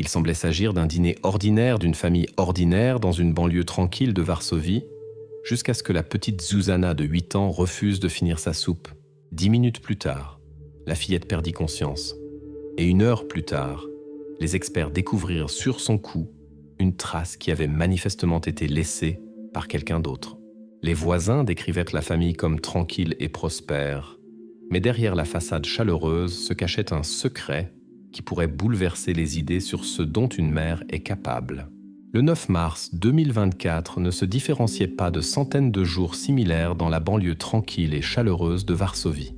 Il semblait s'agir d'un dîner ordinaire d'une famille ordinaire dans une banlieue tranquille de Varsovie, jusqu'à ce que la petite Zuzana de 8 ans refuse de finir sa soupe. 10 minutes plus tard, la fillette perdit conscience. Et 1 heure plus tard, les experts découvrirent sur son cou une trace qui avait manifestement été laissée par quelqu'un d'autre. Les voisins décrivaient la famille comme tranquille et prospère, mais derrière la façade chaleureuse se cachait un secret qui pourrait bouleverser les idées sur ce dont une mère est capable. Le 9 mars 2024 ne se différenciait pas de centaines de jours similaires dans la banlieue tranquille et chaleureuse de Varsovie.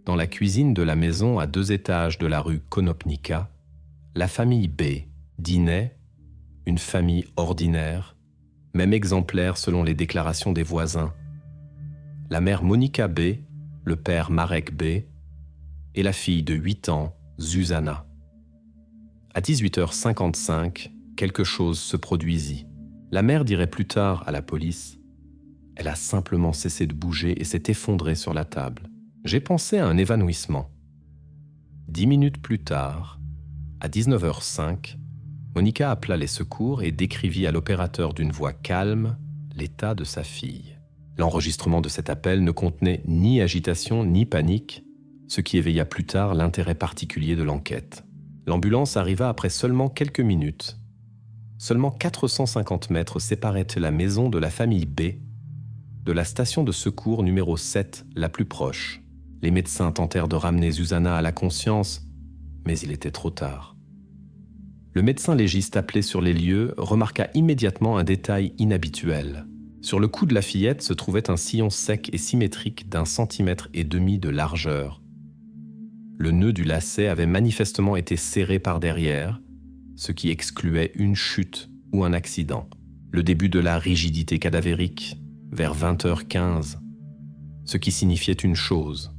Dans la cuisine de la maison à 2 étages de la rue Konopnica, la famille B dînait, une famille ordinaire, même exemplaire selon les déclarations des voisins. La mère Monika B, le père Marek B et la fille de 8 ans, Zuzana. À 18h55, quelque chose se produisit. La mère dirait plus tard à la police « Elle a simplement cessé de bouger et s'est effondrée sur la table. J'ai pensé à un évanouissement. » 10 minutes plus tard, à 19h05, Monika appela les secours et décrivit à l'opérateur d'une voix calme l'état de sa fille. L'enregistrement de cet appel ne contenait ni agitation ni panique, ce qui éveilla plus tard l'intérêt particulier de l'enquête. L'ambulance arriva après seulement quelques minutes. Seulement 450 mètres séparaient la maison de la famille B de la station de secours numéro 7, la plus proche. Les médecins tentèrent de ramener Zuzana à la conscience, mais il était trop tard. Le médecin légiste appelé sur les lieux remarqua immédiatement un détail inhabituel. Sur le cou de la fillette se trouvait un sillon sec et symétrique d'1,5 centimètre de largeur. Le nœud du lacet avait manifestement été serré par derrière, ce qui excluait une chute ou un accident. Le début de la rigidité cadavérique, vers 20h15, ce qui signifiait une chose.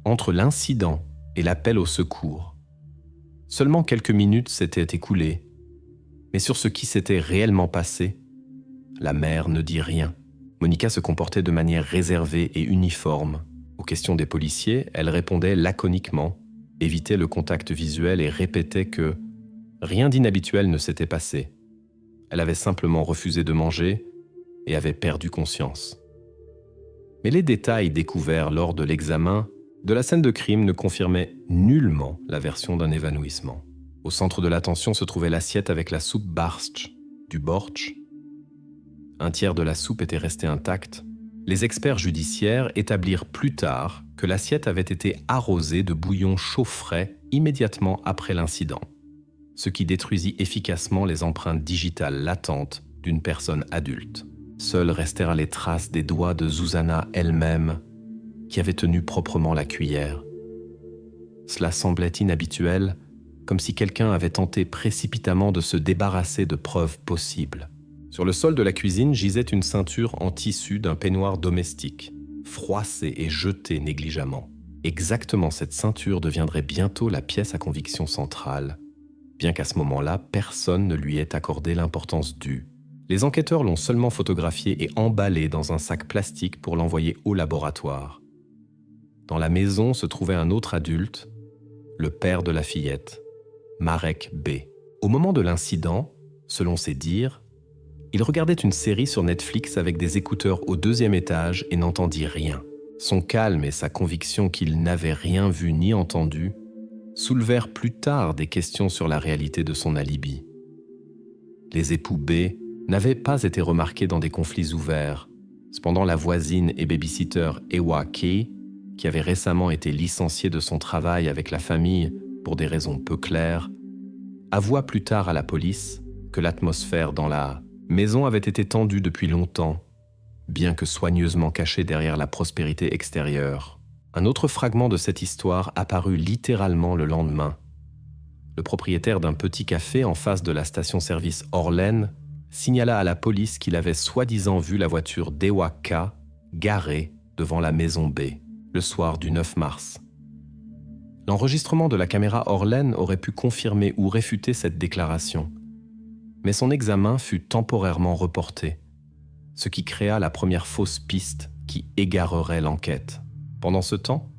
Entre l'incident et l'appel au secours, seulement quelques minutes s'étaient écoulées, mais sur ce qui s'était réellement passé, la mère ne dit rien. Monika se comportait de manière réservée et uniforme. Aux questions des policiers, elle répondait laconiquement, évitait le contact visuel et répétait que rien d'inhabituel ne s'était passé. Elle avait simplement refusé de manger et avait perdu conscience. Mais les détails découverts lors de l'examen de la scène de crime ne confirmaient nullement la version d'un évanouissement. Au centre de l'attention se trouvait l'assiette avec la soupe barszcz, du bortsch. 1/3 de la soupe était restée intacte. Les experts judiciaires établirent plus tard que l'assiette avait été arrosée de bouillon chaud frais immédiatement après l'incident, ce qui détruisit efficacement les empreintes digitales latentes d'une personne adulte. Seules restèrent les traces des doigts de Zuzana elle-même, qui avait tenu proprement la cuillère. Cela semblait inhabituel, comme si quelqu'un avait tenté précipitamment de se débarrasser de preuves possibles. Sur le sol de la cuisine gisait une ceinture en tissu d'un peignoir domestique, froissée et jetée négligemment. Exactement cette ceinture deviendrait bientôt la pièce à conviction centrale, bien qu'à ce moment-là, personne ne lui ait accordé l'importance due. Les enquêteurs l'ont seulement photographié et emballé dans un sac plastique pour l'envoyer au laboratoire. Dans la maison se trouvait un autre adulte, le père de la fillette, Marek B. Au moment de l'incident, selon ses dires, il regardait une série sur Netflix avec des écouteurs au 2e étage et n'entendit rien. Son calme et sa conviction qu'il n'avait rien vu ni entendu soulevèrent plus tard des questions sur la réalité de son alibi. Les époux B n'avaient pas été remarqués dans des conflits ouverts. Cependant, la voisine et babysitter Ewa Kay, qui avait récemment été licenciée de son travail avec la famille pour des raisons peu claires, avoua plus tard à la police que l'atmosphère dans la maison avait été tendue depuis longtemps, bien que soigneusement cachée derrière la prospérité extérieure. Un autre fragment de cette histoire apparut littéralement le lendemain. Le propriétaire d'un petit café en face de la station-service Orlen signala à la police qu'il avait soi-disant vu la voiture d'Ewa K garée devant la maison B, le soir du 9 mars. L'enregistrement de la caméra Orlen aurait pu confirmer ou réfuter cette déclaration, mais son examen fut temporairement reporté, ce qui créa la première fausse piste qui égarerait l'enquête. Pendant ce temps,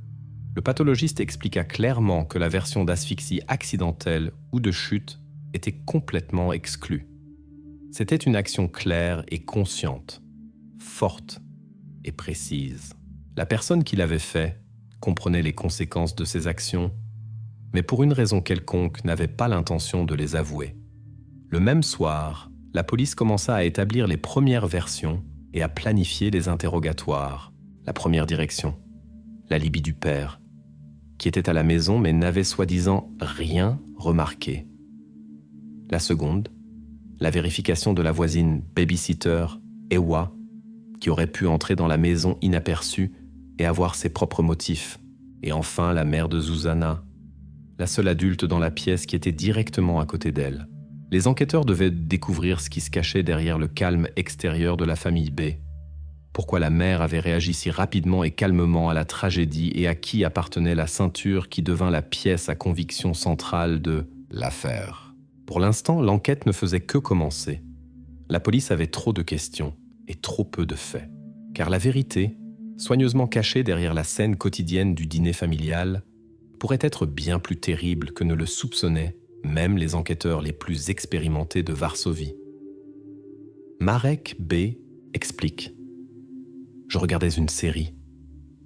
Le pathologiste expliqua clairement que la version d'asphyxie accidentelle ou de chute était complètement exclue. C'était une action claire et consciente, forte et précise. La personne qui l'avait fait comprenait les conséquences de ses actions, mais pour une raison quelconque n'avait pas l'intention de les avouer. Le même soir, la police commença à établir les premières versions et à planifier les interrogatoires. La première direction, l'alibi du père, qui était à la maison mais n'avait soi-disant rien remarqué. La seconde, la vérification de la voisine babysitter, Ewa, qui aurait pu entrer dans la maison inaperçue et avoir ses propres motifs. Et enfin, la mère de Zuzana, la seule adulte dans la pièce qui était directement à côté d'elle. Les enquêteurs devaient découvrir ce qui se cachait derrière le calme extérieur de la famille B. Pourquoi la mère avait réagi si rapidement et calmement à la tragédie et à qui appartenait la ceinture qui devint la pièce à conviction centrale de l'affaire. Pour l'instant, l'enquête ne faisait que commencer. La police avait trop de questions et trop peu de faits. Car la vérité, soigneusement cachée derrière la scène quotidienne du dîner familial, pourrait être bien plus terrible que ne le soupçonnaient même les enquêteurs les plus expérimentés de Varsovie. Marek B. explique. Je regardais une série.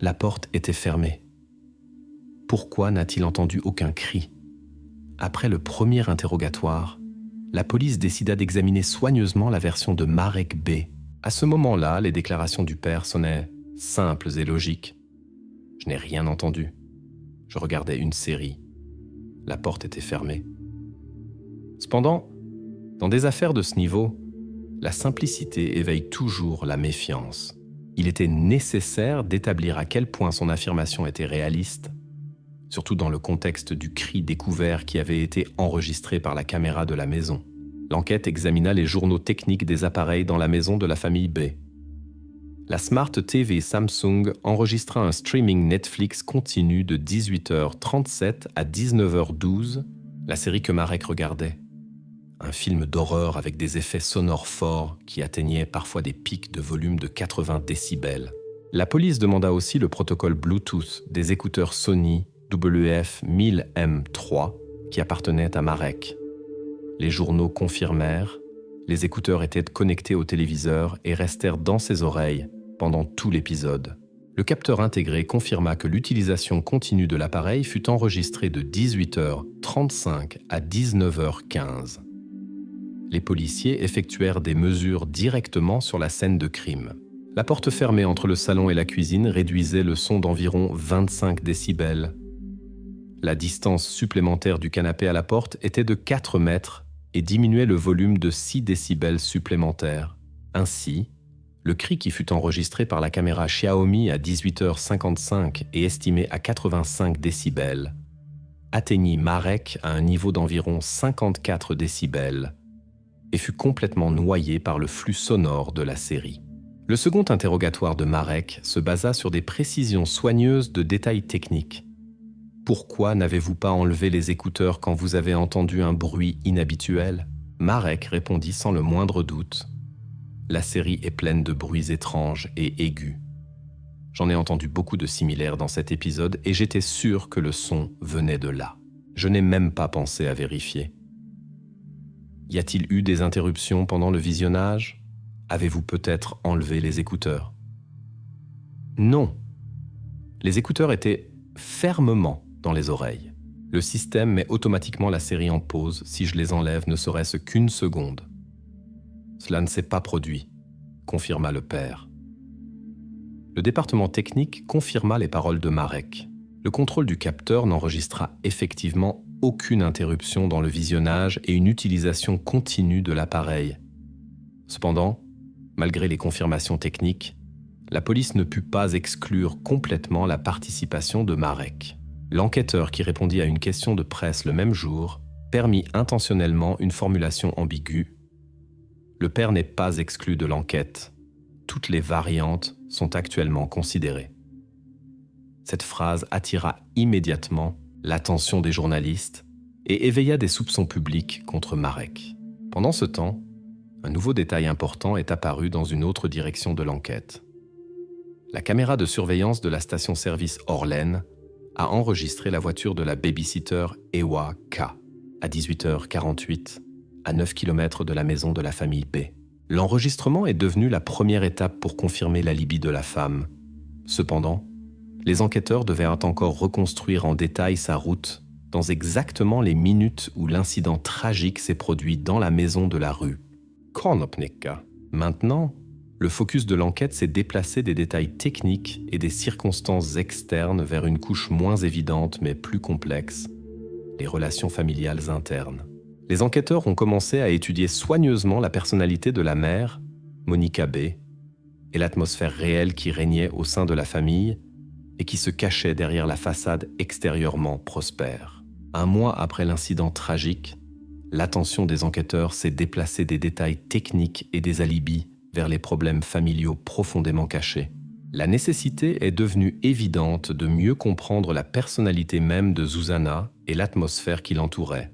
La porte était fermée. Pourquoi n'a-t-il entendu aucun cri ? Après le premier interrogatoire, la police décida d'examiner soigneusement la version de Marek B. À ce moment-là, les déclarations du père sonnaient simples et logiques. Je n'ai rien entendu. Je regardais une série. La porte était fermée. Cependant, dans des affaires de ce niveau, la simplicité éveille toujours la méfiance. Il était nécessaire d'établir à quel point son affirmation était réaliste, surtout dans le contexte du cri découvert qui avait été enregistré par la caméra de la maison. L'enquête examina les journaux techniques des appareils dans la maison de la famille B. La Smart TV Samsung enregistra un streaming Netflix continu de 18h37 à 19h12, la série que Marek regardait. Un film d'horreur avec des effets sonores forts qui atteignaient parfois des pics de volume de 80 décibels. La police demanda aussi le protocole Bluetooth des écouteurs Sony WF-1000M3 qui appartenaient à Marek. Les journaux confirmèrent, les écouteurs étaient connectés au téléviseur et restèrent dans ses oreilles pendant tout l'épisode. Le capteur intégré confirma que l'utilisation continue de l'appareil fut enregistrée de 18h35 à 19h15. Les policiers effectuèrent des mesures directement sur la scène de crime. La porte fermée entre le salon et la cuisine réduisait le son d'environ 25 décibels. La distance supplémentaire du canapé à la porte était de 4 mètres et diminuait le volume de 6 décibels supplémentaires. Ainsi, le cri qui fut enregistré par la caméra Xiaomi à 18h55 et estimé à 85 décibels atteignit Marek à un niveau d'environ 54 décibels et fut complètement noyé par le flux sonore de la série. Le second interrogatoire de Marek se basa sur des précisions soigneuses de détails techniques. Pourquoi n'avez-vous pas enlevé les écouteurs quand vous avez entendu un bruit inhabituel ? Marek répondit sans le moindre doute. La série est pleine de bruits étranges et aigus. J'en ai entendu beaucoup de similaires dans cet épisode et j'étais sûr que le son venait de là. Je n'ai même pas pensé à vérifier. Y a-t-il eu des interruptions pendant le visionnage ? Avez-vous peut-être enlevé les écouteurs ? Non. Les écouteurs étaient fermement dans les oreilles. Le système met automatiquement la série en pause si je les enlève ne serait-ce qu'une seconde. Cela ne s'est pas produit, confirma le père. Le département technique confirma les paroles de Marek. Le contrôle du capteur n'enregistra effectivement aucune interruption dans le visionnage et une utilisation continue de l'appareil. Cependant, malgré les confirmations techniques, la police ne put pas exclure complètement la participation de Marek. L'enquêteur qui répondit à une question de presse le même jour permit intentionnellement une formulation ambiguë. Le père n'est pas exclu de l'enquête. Toutes les variantes sont actuellement considérées. Cette phrase attira immédiatement l'attention des journalistes et éveilla des soupçons publics contre Marek. Pendant ce temps, un nouveau détail important est apparu dans une autre direction de l'enquête. La caméra de surveillance de la station-service Orlen a enregistré la voiture de la babysitter Ewa K. à 18h48, à 9 km de la maison de la famille B. L'enregistrement est devenu la première étape pour confirmer l'alibi de la femme. Cependant, les enquêteurs devaient encore reconstruire en détail sa route dans exactement les minutes où l'incident tragique s'est produit dans la maison de la rue Konopnicka. Maintenant, le focus de l'enquête s'est déplacé des détails techniques et des circonstances externes vers une couche moins évidente mais plus complexe, les relations familiales internes. Les enquêteurs ont commencé à étudier soigneusement la personnalité de la mère, Monica B, et l'atmosphère réelle qui régnait au sein de la famille et qui se cachait derrière la façade extérieurement prospère. Un mois après l'incident tragique, l'attention des enquêteurs s'est déplacée des détails techniques et des alibis vers les problèmes familiaux profondément cachés. La nécessité est devenue évidente de mieux comprendre la personnalité même de Zuzana et l'atmosphère qui l'entourait.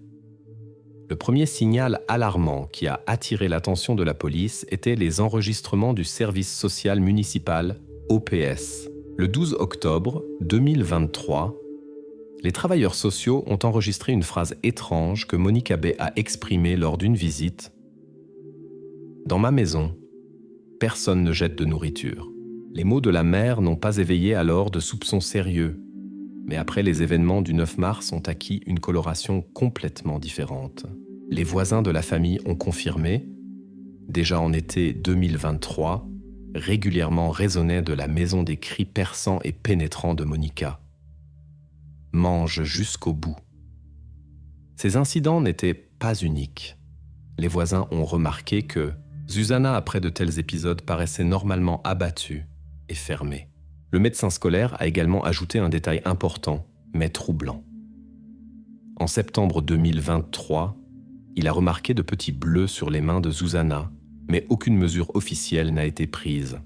Le premier signal alarmant qui a attiré l'attention de la police était les enregistrements du service social municipal OPS. Le 12 octobre 2023, les travailleurs sociaux ont enregistré une phrase étrange que Monica B a exprimée lors d'une visite. « Dans ma maison, personne ne jette de nourriture. » Les mots de la mère n'ont pas éveillé alors de soupçons sérieux, mais après les événements du 9 mars ont acquis une coloration complètement différente. Les voisins de la famille ont confirmé, déjà en été 2023, régulièrement résonnaient de la maison des cris perçants et pénétrants de Monica. Mange jusqu'au bout. Ces incidents n'étaient pas uniques. Les voisins ont remarqué que Zuzana, après de tels épisodes, paraissait normalement abattue et fermée. Le médecin scolaire a également ajouté un détail important, mais troublant. En septembre 2023, il a remarqué de petits bleus sur les mains de Zuzana, mais aucune mesure officielle n'a été prise.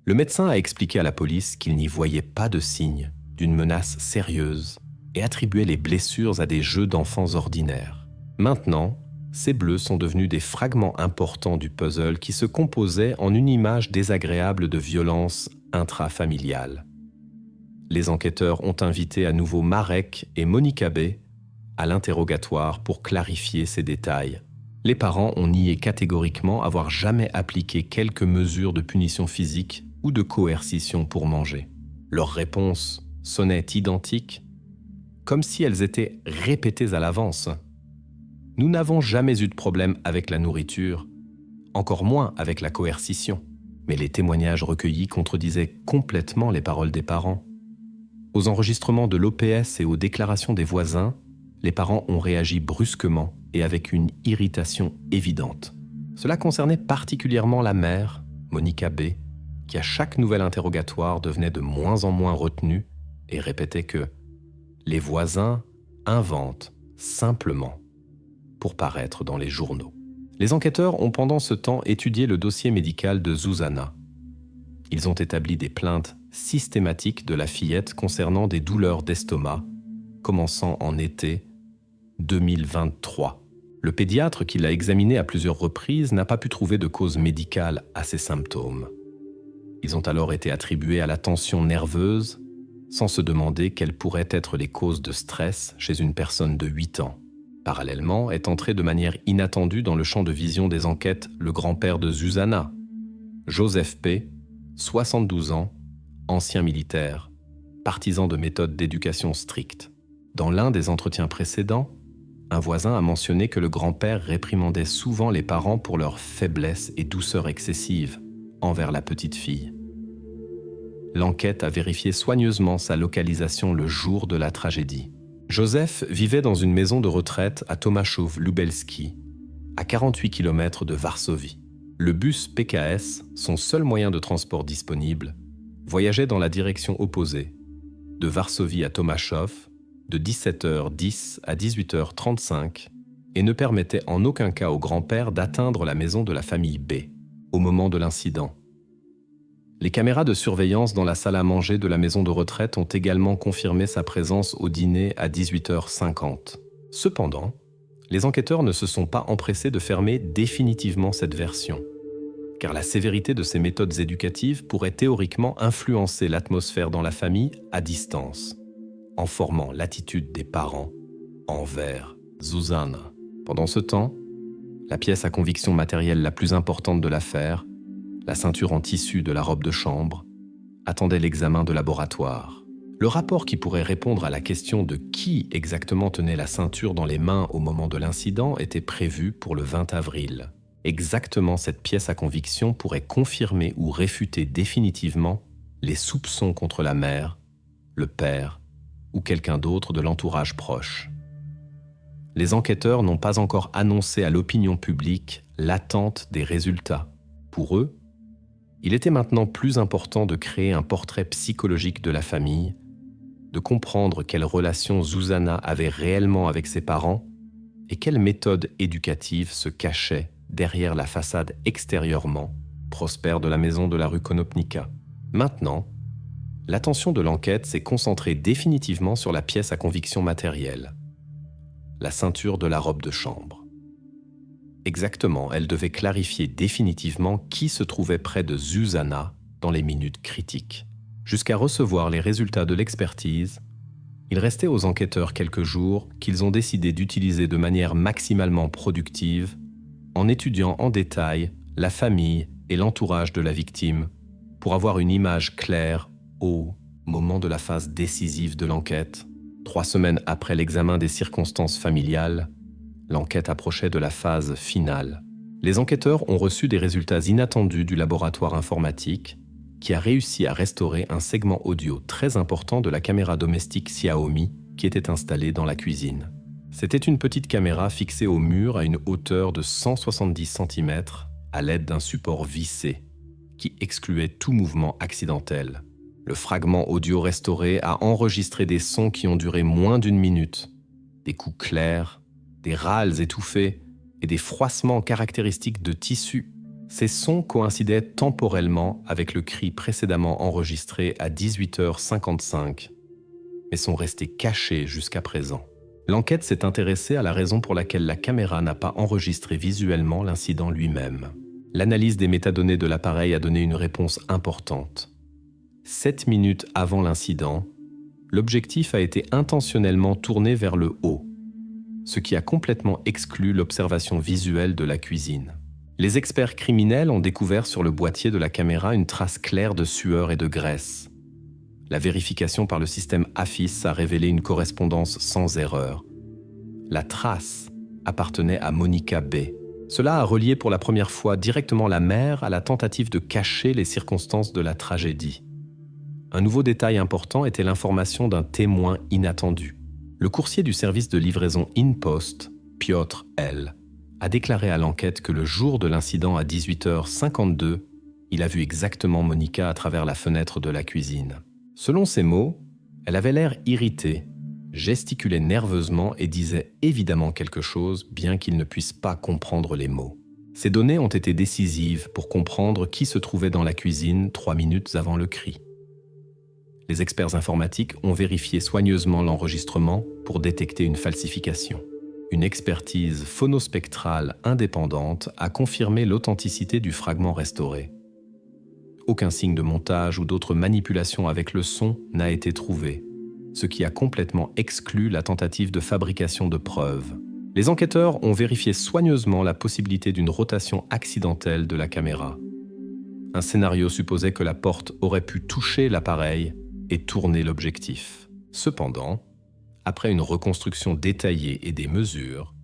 Le médecin a expliqué à la police qu'il n'y voyait pas de signe d'une menace sérieuse et attribuait les blessures à des jeux d'enfants ordinaires. Maintenant, ces bleus sont devenus des fragments importants du puzzle qui se composait en une image désagréable de violence intrafamiliale. Les enquêteurs ont invité à nouveau Marek et Monica B à l'interrogatoire pour clarifier ces détails. Les parents ont nié catégoriquement avoir jamais appliqué quelque mesure de punition physique ou de coercition pour manger. Leurs réponses sonnaient identiques, comme si elles étaient répétées à l'avance. Nous n'avons jamais eu de problème avec la nourriture, encore moins avec la coercition. Mais les témoignages recueillis contredisaient complètement les paroles des parents. Aux enregistrements de l'OPS et aux déclarations des voisins, les parents ont réagi brusquement et avec une irritation évidente. Cela concernait particulièrement la mère, Monica B, qui à chaque nouvel interrogatoire devenait de moins en moins retenue et répétait que les voisins inventent simplement pour paraître dans les journaux. Les enquêteurs ont pendant ce temps étudié le dossier médical de Zuzana. Ils ont établi des plaintes systématiques de la fillette concernant des douleurs d'estomac, commençant en été 2023. Le pédiatre qui l'a examinée à plusieurs reprises n'a pas pu trouver de cause médicale à ces symptômes. Ils ont alors été attribués à la tension nerveuse, sans se demander quelles pourraient être les causes de stress chez une personne de 8 ans. Parallèlement, est entré de manière inattendue dans le champ de vision des enquêtes le grand-père de Zuzana, Joseph P., 72 ans, ancien militaire, partisan de méthodes d'éducation strictes. Dans l'un des entretiens précédents, un voisin a mentionné que le grand-père réprimandait souvent les parents pour leur faiblesse et douceur excessive envers la petite fille. L'enquête a vérifié soigneusement sa localisation le jour de la tragédie. Joseph vivait dans une maison de retraite à Tomaszów-Lubelski, à 48 km de Varsovie. Le bus PKS, son seul moyen de transport disponible, voyageait dans la direction opposée, de Varsovie à Tomaszów, de 17h10 à 18h35, et ne permettait en aucun cas au grand-père d'atteindre la maison de la famille B, au moment de l'incident. Les caméras de surveillance dans la salle à manger de la maison de retraite ont également confirmé sa présence au dîner à 18h50. Cependant, les enquêteurs ne se sont pas empressés de fermer définitivement cette version, car la sévérité de ces méthodes éducatives pourrait théoriquement influencer l'atmosphère dans la famille à distance. en formant l'attitude des parents envers Zuzana. Pendant ce temps, la pièce à conviction matérielle la plus importante de l'affaire, la ceinture en tissu de la robe de chambre, attendait l'examen de laboratoire. Le rapport qui pourrait répondre à la question de qui exactement tenait la ceinture dans les mains au moment de l'incident était prévu pour le 20 avril. Exactement cette pièce à conviction pourrait confirmer ou réfuter définitivement les soupçons contre la mère, le père ou quelqu'un d'autre de l'entourage proche. Les enquêteurs n'ont pas encore annoncé à l'opinion publique l'attente des résultats. Pour eux, il était maintenant plus important de créer un portrait psychologique de la famille, de comprendre quelle relation Zuzana avait réellement avec ses parents et quelle méthode éducative se cachait derrière la façade extérieurement prospère de la maison de la rue Konopnica. Maintenant, l'attention de l'enquête s'est concentrée définitivement sur la pièce à conviction matérielle, la ceinture de la robe de chambre. Exactement, elle devait clarifier définitivement qui se trouvait près de Zuzana dans les minutes critiques. Jusqu'à recevoir les résultats de l'expertise, il restait aux enquêteurs quelques jours qu'ils ont décidé d'utiliser de manière maximalement productive en étudiant en détail la famille et l'entourage de la victime pour avoir une image claire au moment de la phase décisive de l'enquête. 3 semaines après l'examen des circonstances familiales, l'enquête approchait de la phase finale. Les enquêteurs ont reçu des résultats inattendus du laboratoire informatique qui a réussi à restaurer un segment audio très important de la caméra domestique Xiaomi qui était installée dans la cuisine. C'était une petite caméra fixée au mur à une hauteur de 170 cm à l'aide d'un support vissé qui excluait tout mouvement accidentel. Le fragment audio restauré a enregistré des sons qui ont duré moins d'1 minute, des coups clairs, des râles étouffés et des froissements caractéristiques de tissu. Ces sons coïncidaient temporellement avec le cri précédemment enregistré à 18h55, mais sont restés cachés jusqu'à présent. L'enquête s'est intéressée à la raison pour laquelle la caméra n'a pas enregistré visuellement l'incident lui-même. L'analyse des métadonnées de l'appareil a donné une réponse importante. 7 minutes avant l'incident, l'objectif a été intentionnellement tourné vers le haut, ce qui a complètement exclu l'observation visuelle de la cuisine. Les experts criminels ont découvert sur le boîtier de la caméra une trace claire de sueur et de graisse. La vérification par le système AFIS a révélé une correspondance sans erreur. La trace appartenait à Monica B. Cela a relié pour la première fois directement la mère à la tentative de cacher les circonstances de la tragédie. Un nouveau détail important était l'information d'un témoin inattendu. Le coursier du service de livraison InPost, Piotr L., a déclaré à l'enquête que le jour de l'incident à 18h52, il a vu exactement Monica à travers la fenêtre de la cuisine. Selon ses mots, elle avait l'air irritée, gesticulait nerveusement et disait évidemment quelque chose bien qu'il ne puisse pas comprendre les mots. Ces données ont été décisives pour comprendre qui se trouvait dans la cuisine 3 minutes avant le cri. Les experts informatiques ont vérifié soigneusement l'enregistrement pour détecter une falsification. Une expertise phonospectrale indépendante a confirmé l'authenticité du fragment restauré. Aucun signe de montage ou d'autres manipulations avec le son n'a été trouvé, ce qui a complètement exclu la tentative de fabrication de preuves. Les enquêteurs ont vérifié soigneusement la possibilité d'une rotation accidentelle de la caméra. Un scénario supposait que la porte aurait pu toucher l'appareil et tourner l'objectif. Cependant, après une reconstruction détaillée et des mesures,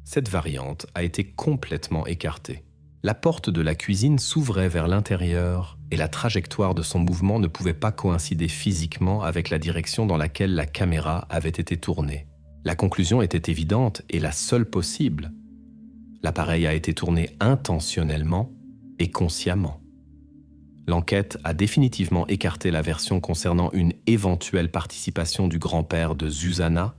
cette variante a été complètement écartée. La porte de la cuisine s'ouvrait vers l'intérieur et la trajectoire de son mouvement ne pouvait pas coïncider physiquement avec la direction dans laquelle la caméra avait été tournée. La conclusion était évidente et la seule possible. L'appareil a été tourné intentionnellement et consciemment. L'enquête a définitivement écarté la version concernant une éventuelle participation du grand-père de Zuzana,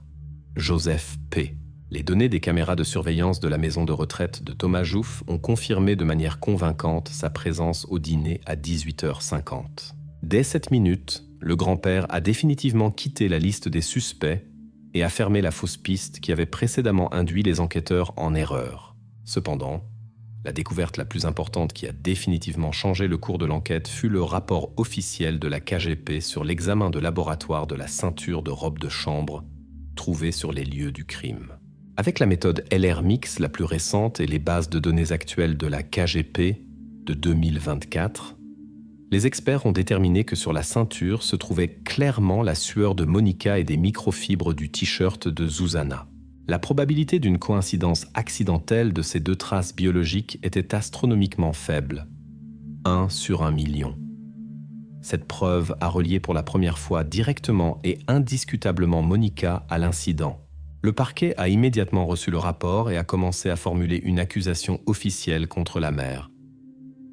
Joseph P. Les données des caméras de surveillance de la maison de retraite de Thomas Jouff ont confirmé de manière convaincante sa présence au dîner à 18h50. Dès cette minute, le grand-père a définitivement quitté la liste des suspects et a fermé la fausse piste qui avait précédemment induit les enquêteurs en erreur. Cependant, La découverte la plus importante qui a définitivement changé le cours de l'enquête fut le rapport officiel de la KGP sur l'examen de laboratoire de la ceinture de robe de chambre trouvée sur les lieux du crime. Avec la méthode LR-Mix la plus récente et les bases de données actuelles de la KGP de 2024, les experts ont déterminé que sur la ceinture se trouvait clairement la sueur de Monica et des microfibres du t-shirt de Zuzana. La probabilité d'une coïncidence accidentelle de ces deux traces biologiques était astronomiquement faible, 1 sur 1 million. Cette preuve a relié pour la première fois directement et indiscutablement Monica à l'incident. Le parquet a immédiatement reçu le rapport et a commencé à formuler une accusation officielle contre la mère.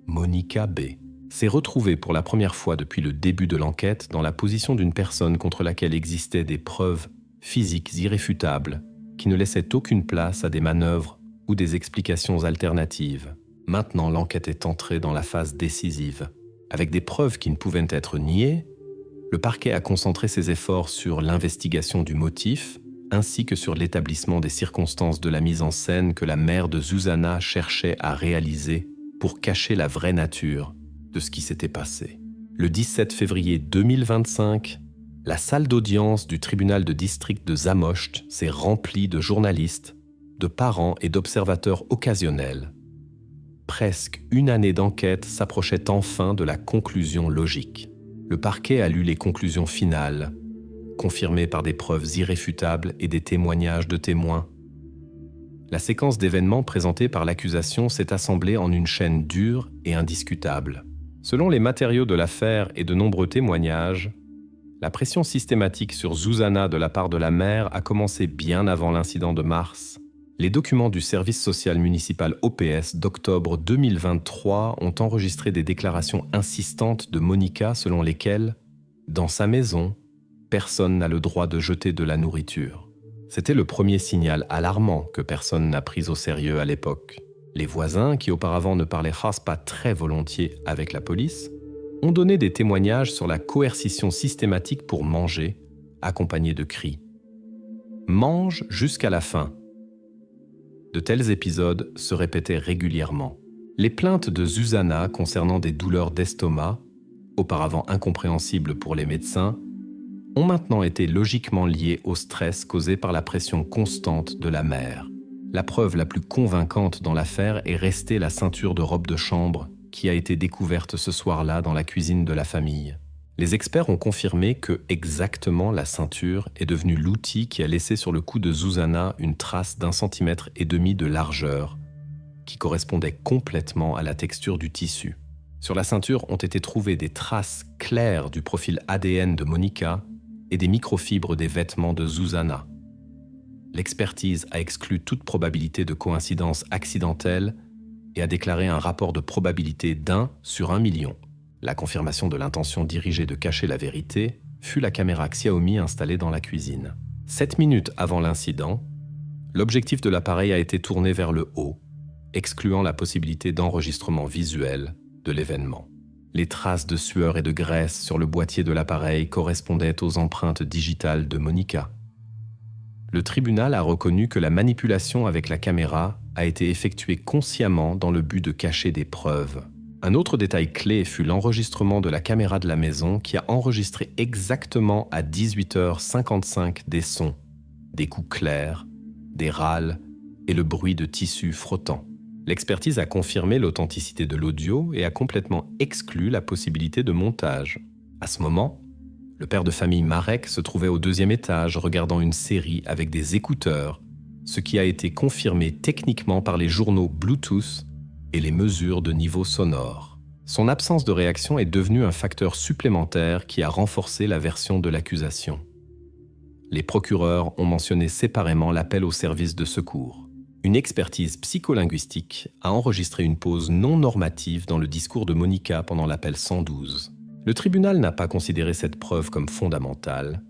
Monica B. s'est retrouvée pour la première fois depuis le début de l'enquête dans la position d'une personne contre laquelle existaient des preuves physiques irréfutables qui ne laissaient aucune place à des manœuvres ou des explications alternatives. Maintenant, l'enquête est entrée dans la phase décisive. Avec des preuves qui ne pouvaient être niées, le parquet a concentré ses efforts sur l'investigation du motif ainsi que sur l'établissement des circonstances de la mise en scène que la mère de Zuzana cherchait à réaliser pour cacher la vraie nature de ce qui s'était passé. Le 17 février 2025, la salle d'audience du tribunal de district de Zamość s'est remplie de journalistes, de parents et d'observateurs occasionnels. Presque une année d'enquête s'approchait enfin de la conclusion logique. Le parquet a lu les conclusions finales, confirmées par des preuves irréfutables et des témoignages de témoins. La séquence d'événements présentée par l'accusation s'est assemblée en une chaîne dure et indiscutable. Selon les matériaux de l'affaire et de nombreux témoignages, la pression systématique sur Zuzana de la part de la mère a commencé bien avant l'incident de mars. Les documents du service social municipal OPS d'octobre 2023 ont enregistré des déclarations insistantes de Monica selon lesquelles, dans sa maison, personne n'a le droit de jeter de la nourriture. C'était le premier signal alarmant que personne n'a pris au sérieux à l'époque. Les voisins, qui auparavant ne parlaient pas très volontiers avec la police, ont donné des témoignages sur la coercition systématique pour manger, accompagnée de cris. « Mange jusqu'à la fin ». De tels épisodes se répétaient régulièrement. Les plaintes de Zuzana concernant des douleurs d'estomac, auparavant incompréhensibles pour les médecins, ont maintenant été logiquement liées au stress causé par la pression constante de la mère. La preuve la plus convaincante dans l'affaire est restée la ceinture de robe de chambre qui a été découverte ce soir-là dans la cuisine de la famille. Les experts ont confirmé que exactement la ceinture est devenue l'outil qui a laissé sur le cou de Zuzana une trace d'1,5 centimètre de largeur, qui correspondait complètement à la texture du tissu. Sur la ceinture ont été trouvées des traces claires du profil ADN de Monica et des microfibres des vêtements de Zuzana. L'expertise a exclu toute probabilité de coïncidence accidentelle et a déclaré un rapport de probabilité d'1 sur 1 million. La confirmation de l'intention dirigée de cacher la vérité fut la caméra Xiaomi installée dans la cuisine. 7 minutes avant l'incident, l'objectif de l'appareil a été tourné vers le haut, excluant la possibilité d'enregistrement visuel de l'événement. Les traces de sueur et de graisse sur le boîtier de l'appareil correspondaient aux empreintes digitales de Monica. Le tribunal a reconnu que la manipulation avec la caméra a été effectuée consciemment dans le but de cacher des preuves. Un autre détail clé fut l'enregistrement de la caméra de la maison qui a enregistré exactement à 18h55 des sons, des coups clairs, des râles et le bruit de tissu frottant. L'expertise a confirmé l'authenticité de l'audio et a complètement exclu la possibilité de montage. À ce moment, le père de famille Marek se trouvait au 2e étage regardant une série avec des écouteurs, ce qui a été confirmé techniquement par les journaux Bluetooth et les mesures de niveau sonore. Son absence de réaction est devenue un facteur supplémentaire qui a renforcé la version de l'accusation. Les procureurs ont mentionné séparément l'appel au service de secours. Une expertise psycholinguistique a enregistré une pause non normative dans le discours de Monica pendant l'appel 112. Le tribunal n'a pas considéré cette preuve comme fondamentale,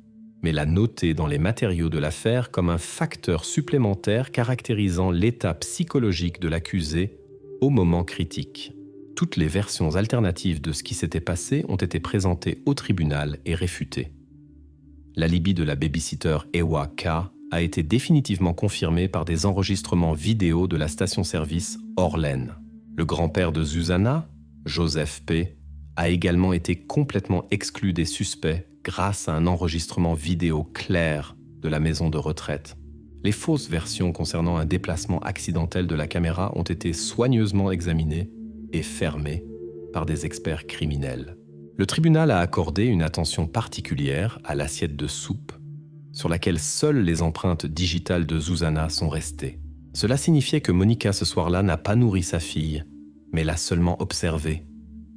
mais l'a notée dans les matériaux de l'affaire comme un facteur supplémentaire caractérisant l'état psychologique de l'accusé au moment critique. Toutes les versions alternatives de ce qui s'était passé ont été présentées au tribunal et réfutées. L'alibi de la babysitter Ewa K a été définitivement confirmé par des enregistrements vidéo de la station-service Orlen. Le grand-père de Zuzana, Joseph P., a également été complètement exclu des suspects grâce à un enregistrement vidéo clair de la maison de retraite. Les fausses versions concernant un déplacement accidentel de la caméra ont été soigneusement examinées et fermées par des experts criminels. Le tribunal a accordé une attention particulière à l'assiette de soupe sur laquelle seules les empreintes digitales de Zuzana sont restées. Cela signifiait que Monica ce soir-là n'a pas nourri sa fille, mais l'a seulement observée,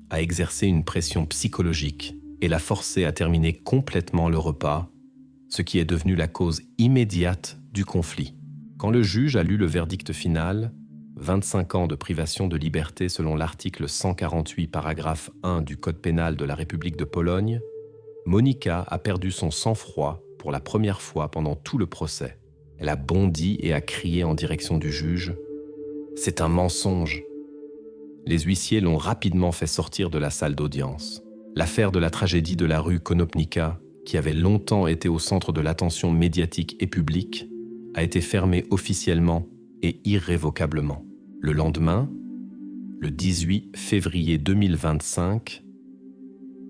a exercé une pression psychologique et l'a forcée à terminer complètement le repas, ce qui est devenu la cause immédiate du conflit. Quand le juge a lu le verdict final, 25 ans de privation de liberté selon l'article 148 paragraphe 1 du Code pénal de la République de Pologne, Monica a perdu son sang-froid pour la première fois pendant tout le procès. Elle a bondi et a crié en direction du juge « C'est un mensonge !» Les huissiers l'ont rapidement fait sortir de la salle d'audience. L'affaire de la tragédie de la rue Konopnica, qui avait longtemps été au centre de l'attention médiatique et publique, a été fermée officiellement et irrévocablement. Le lendemain, le 18 février 2025,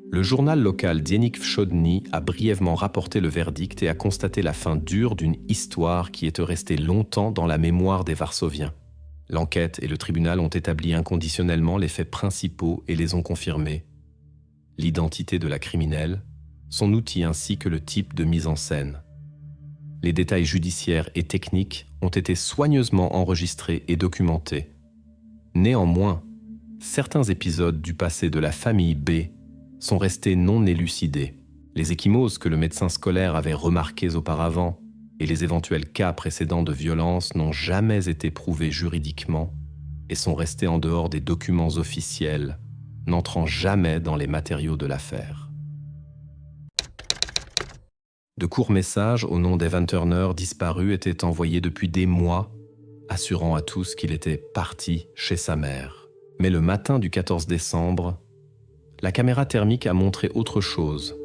le journal local Dziennik Wschodni a brièvement rapporté le verdict et a constaté la fin dure d'une histoire qui était restée longtemps dans la mémoire des Varsoviens. L'enquête et le tribunal ont établi inconditionnellement les faits principaux et les ont confirmés. L'identité de la criminelle, son outil ainsi que le type de mise en scène. Les détails judiciaires et techniques ont été soigneusement enregistrés et documentés. Néanmoins, certains épisodes du passé de la famille B sont restés non élucidés. Les ecchymoses que le médecin scolaire avait remarquées auparavant et les éventuels cas précédents de violence n'ont jamais été prouvés juridiquement et sont restés en dehors des documents officiels, n'entrant jamais dans les matériaux de l'affaire. De courts messages au nom d'Evan Turner disparu étaient envoyés depuis des mois, assurant à tous qu'il était parti chez sa mère. Mais le matin du 14 décembre, la caméra thermique a montré autre chose.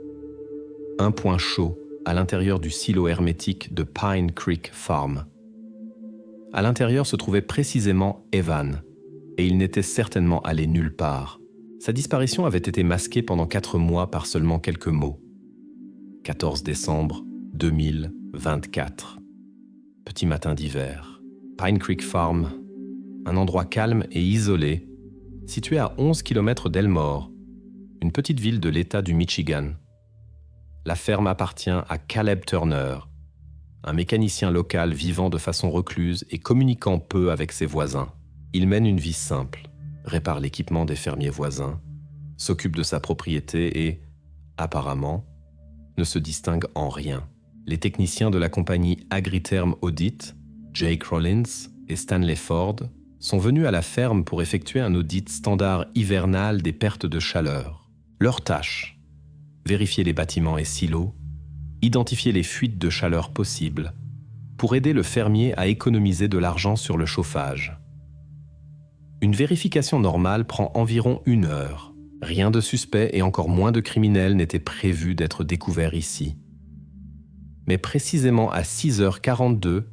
Un point chaud à l'intérieur du silo hermétique de Pine Creek Farm. À l'intérieur se trouvait précisément Evan, et il n'était certainement allé nulle part. Sa disparition avait été masquée pendant 4 mois par seulement quelques mots. 14 décembre 2024. Petit matin d'hiver. Pine Creek Farm, un endroit calme et isolé, situé à 11 km d'Elmore, une petite ville de l'État du Michigan. La ferme appartient à Caleb Turner, un mécanicien local vivant de façon recluse et communiquant peu avec ses voisins. Il mène une vie simple, répare l'équipement des fermiers voisins, s'occupe de sa propriété et, apparemment, ne se distingue en rien. Les techniciens de la compagnie Agritherm Audit, Jake Rollins et Stanley Ford, sont venus à la ferme pour effectuer un audit standard hivernal des pertes de chaleur. Leur tâche: vérifier les bâtiments et silos, identifier les fuites de chaleur possibles, pour aider le fermier à économiser de l'argent sur le chauffage. Une vérification normale prend environ 1 heure. Rien de suspect et encore moins de criminels n'était prévu d'être découvert ici. Mais précisément à 6h42,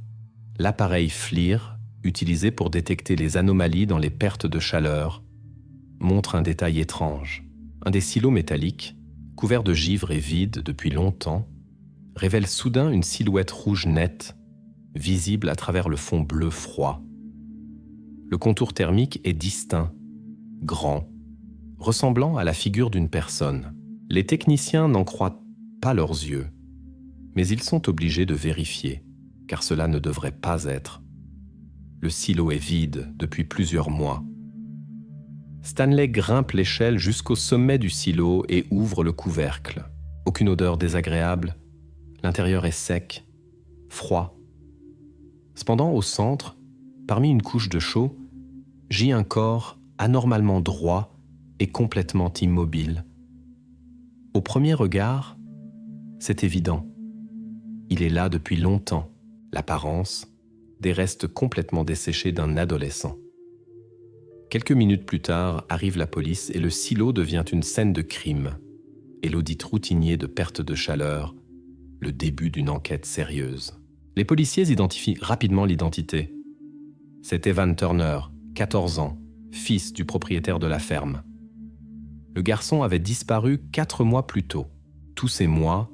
l'appareil FLIR, utilisé pour détecter les anomalies dans les pertes de chaleur, montre un détail étrange. Un des silos métalliques, couvert de givre et vide depuis longtemps, révèle soudain une silhouette rouge nette, visible à travers le fond bleu froid. Le contour thermique est distinct, grand, ressemblant à la figure d'une personne. Les techniciens n'en croient pas leurs yeux, mais ils sont obligés de vérifier, car cela ne devrait pas être. Le silo est vide depuis plusieurs mois. Stanley grimpe l'échelle jusqu'au sommet du silo et ouvre le couvercle. Aucune odeur désagréable, l'intérieur est sec, froid. Cependant, au centre, parmi une couche de chaux, gît un corps anormalement droit et complètement immobile. Au premier regard, c'est évident. Il est là depuis longtemps. L'apparence, des restes complètement desséchés d'un adolescent. Quelques minutes plus tard, arrive la police et le silo devient une scène de crime et l'audit routinier de perte de chaleur, le début d'une enquête sérieuse. Les policiers identifient rapidement l'identité. C'est Evan Turner, 14 ans, fils du propriétaire de la ferme. Le garçon avait disparu 4 mois plus tôt. Tous ces mois,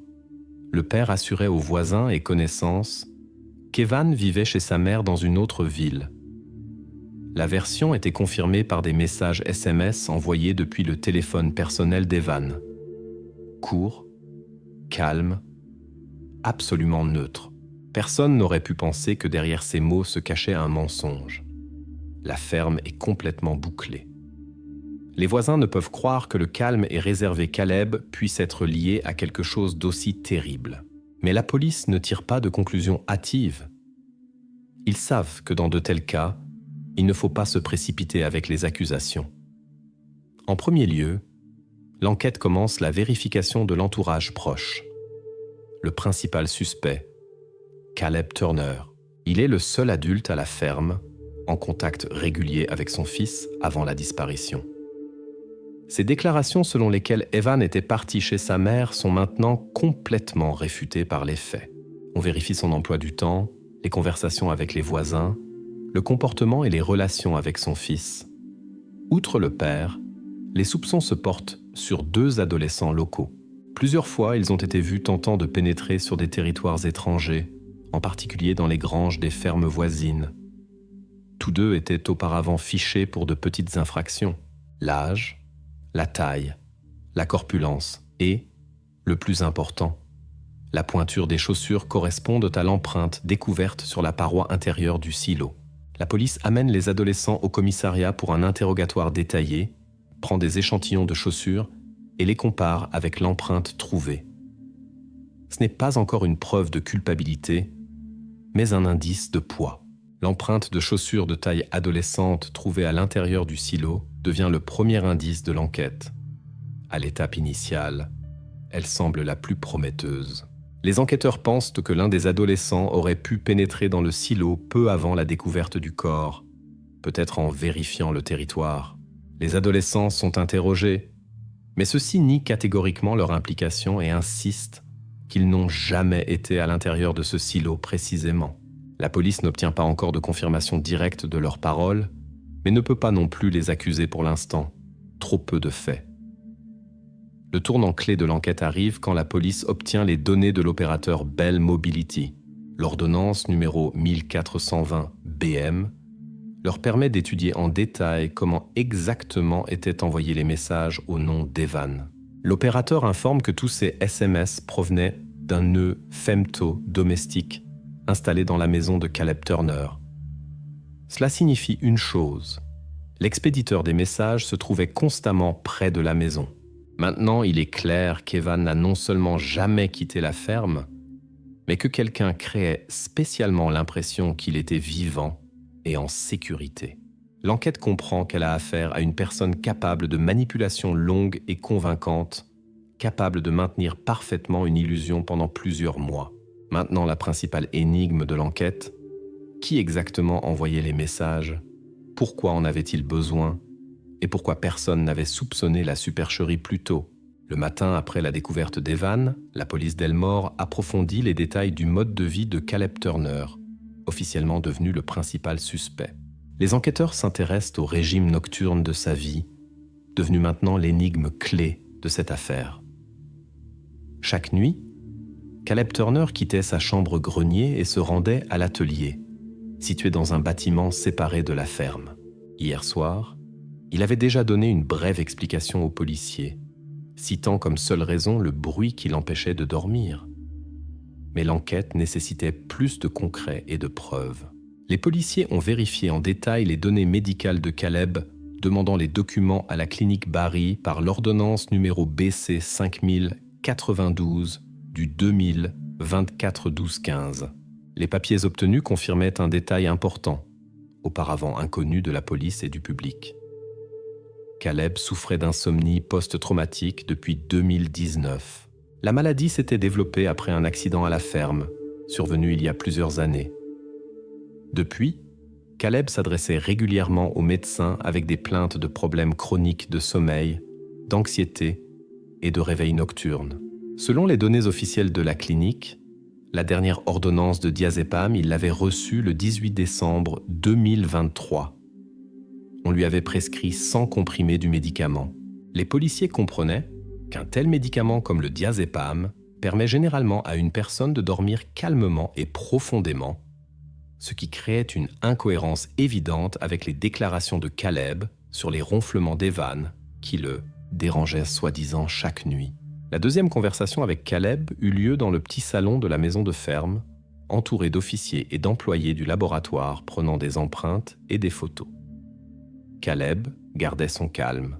le père assurait aux voisins et connaissances qu'Evan vivait chez sa mère dans une autre ville. La version était confirmée par des messages SMS envoyés depuis le téléphone personnel d'Evan. Court, calme, absolument neutre. Personne n'aurait pu penser que derrière ces mots se cachait un mensonge. La ferme est complètement bouclée. Les voisins ne peuvent croire que le calme et réservé Caleb puisse être lié à quelque chose d'aussi terrible. Mais la police ne tire pas de conclusions hâtives. Ils savent que dans de tels cas, il ne faut pas se précipiter avec les accusations. En premier lieu, l'enquête commence la vérification de l'entourage proche. Le principal suspect, Caleb Turner. Il est le seul adulte à la ferme, en contact régulier avec son fils avant la disparition. Ces déclarations selon lesquelles Evan était parti chez sa mère sont maintenant complètement réfutées par les faits. On vérifie son emploi du temps, les conversations avec les voisins, le comportement et les relations avec son fils. Outre le père, les soupçons se portent sur 2 adolescents locaux. Plusieurs fois, ils ont été vus tentant de pénétrer sur des territoires étrangers, en particulier dans les granges des fermes voisines. Tous 2 étaient auparavant fichés pour de petites infractions. L'âge, la taille, la corpulence et, le plus important, la pointure des chaussures correspondent à l'empreinte découverte sur la paroi intérieure du silo. La police amène les adolescents au commissariat pour un interrogatoire détaillé, prend des échantillons de chaussures et les compare avec l'empreinte trouvée. Ce n'est pas encore une preuve de culpabilité, mais un indice de poids. L'empreinte de chaussures de taille adolescente trouvée à l'intérieur du silo devient le premier indice de l'enquête. À l'étape initiale, elle semble la plus prometteuse. Les enquêteurs pensent que l'un des adolescents aurait pu pénétrer dans le silo peu avant la découverte du corps, peut-être en vérifiant le territoire. Les adolescents sont interrogés, mais ceux-ci nient catégoriquement leur implication et insistent qu'ils n'ont jamais été à l'intérieur de ce silo précisément. La police n'obtient pas encore de confirmation directe de leurs paroles, mais ne peut pas non plus les accuser pour l'instant. Trop peu de faits. Le tournant clé de l'enquête arrive quand la police obtient les données de l'opérateur Bell Mobility. L'ordonnance numéro 1420 BM leur permet d'étudier en détail comment exactement étaient envoyés les messages au nom d'Evan. L'opérateur informe que tous ces SMS provenaient d'un nœud femto domestique installé dans la maison de Caleb Turner. Cela signifie une chose. L'expéditeur des messages se trouvait constamment près de la maison. Maintenant, il est clair qu'Evan n'a non seulement jamais quitté la ferme, mais que quelqu'un créait spécialement l'impression qu'il était vivant et en sécurité. L'enquête comprend qu'elle a affaire à une personne capable de manipulation longue et convaincante, capable de maintenir parfaitement une illusion pendant plusieurs mois. Maintenant, la principale énigme de l'enquête, qui exactement envoyait les messages? Pourquoi en avait-il besoin? Et pourquoi personne n'avait soupçonné la supercherie plus tôt? Le matin après la découverte d'Evan, la police d'Elmore approfondit les détails du mode de vie de Caleb Turner, officiellement devenu le principal suspect. Les enquêteurs s'intéressent au régime nocturne de sa vie, devenu maintenant l'énigme clé de cette affaire. Chaque nuit, Caleb Turner quittait sa chambre grenier et se rendait à l'atelier, situé dans un bâtiment séparé de la ferme. Hier soir, il avait déjà donné une brève explication aux policiers, citant comme seule raison le bruit qui l'empêchait de dormir. Mais l'enquête nécessitait plus de concret et de preuves. Les policiers ont vérifié en détail les données médicales de Caleb, demandant les documents à la clinique Barry par l'ordonnance numéro BC 5092 du 2000 24/12/15. Les papiers obtenus confirmaient un détail important, auparavant inconnu de la police et du public. Caleb souffrait d'insomnie post-traumatique depuis 2019. La maladie s'était développée après un accident à la ferme, survenu il y a plusieurs années. Depuis, Caleb s'adressait régulièrement aux médecins avec des plaintes de problèmes chroniques de sommeil, d'anxiété et de réveil nocturne. Selon les données officielles de la clinique, la dernière ordonnance de diazépam, il l'avait reçue le 18 décembre 2023. On lui avait prescrit 100 comprimés du médicament. Les policiers comprenaient qu'un tel médicament comme le diazépam permet généralement à une personne de dormir calmement et profondément, ce qui créait une incohérence évidente avec les déclarations de Caleb sur les ronflements d'Evan qui le dérangeaient soi-disant chaque nuit. La deuxième conversation avec Caleb eut lieu dans le petit salon de la maison de ferme, entouré d'officiers et d'employés du laboratoire prenant des empreintes et des photos. Caleb gardait son calme,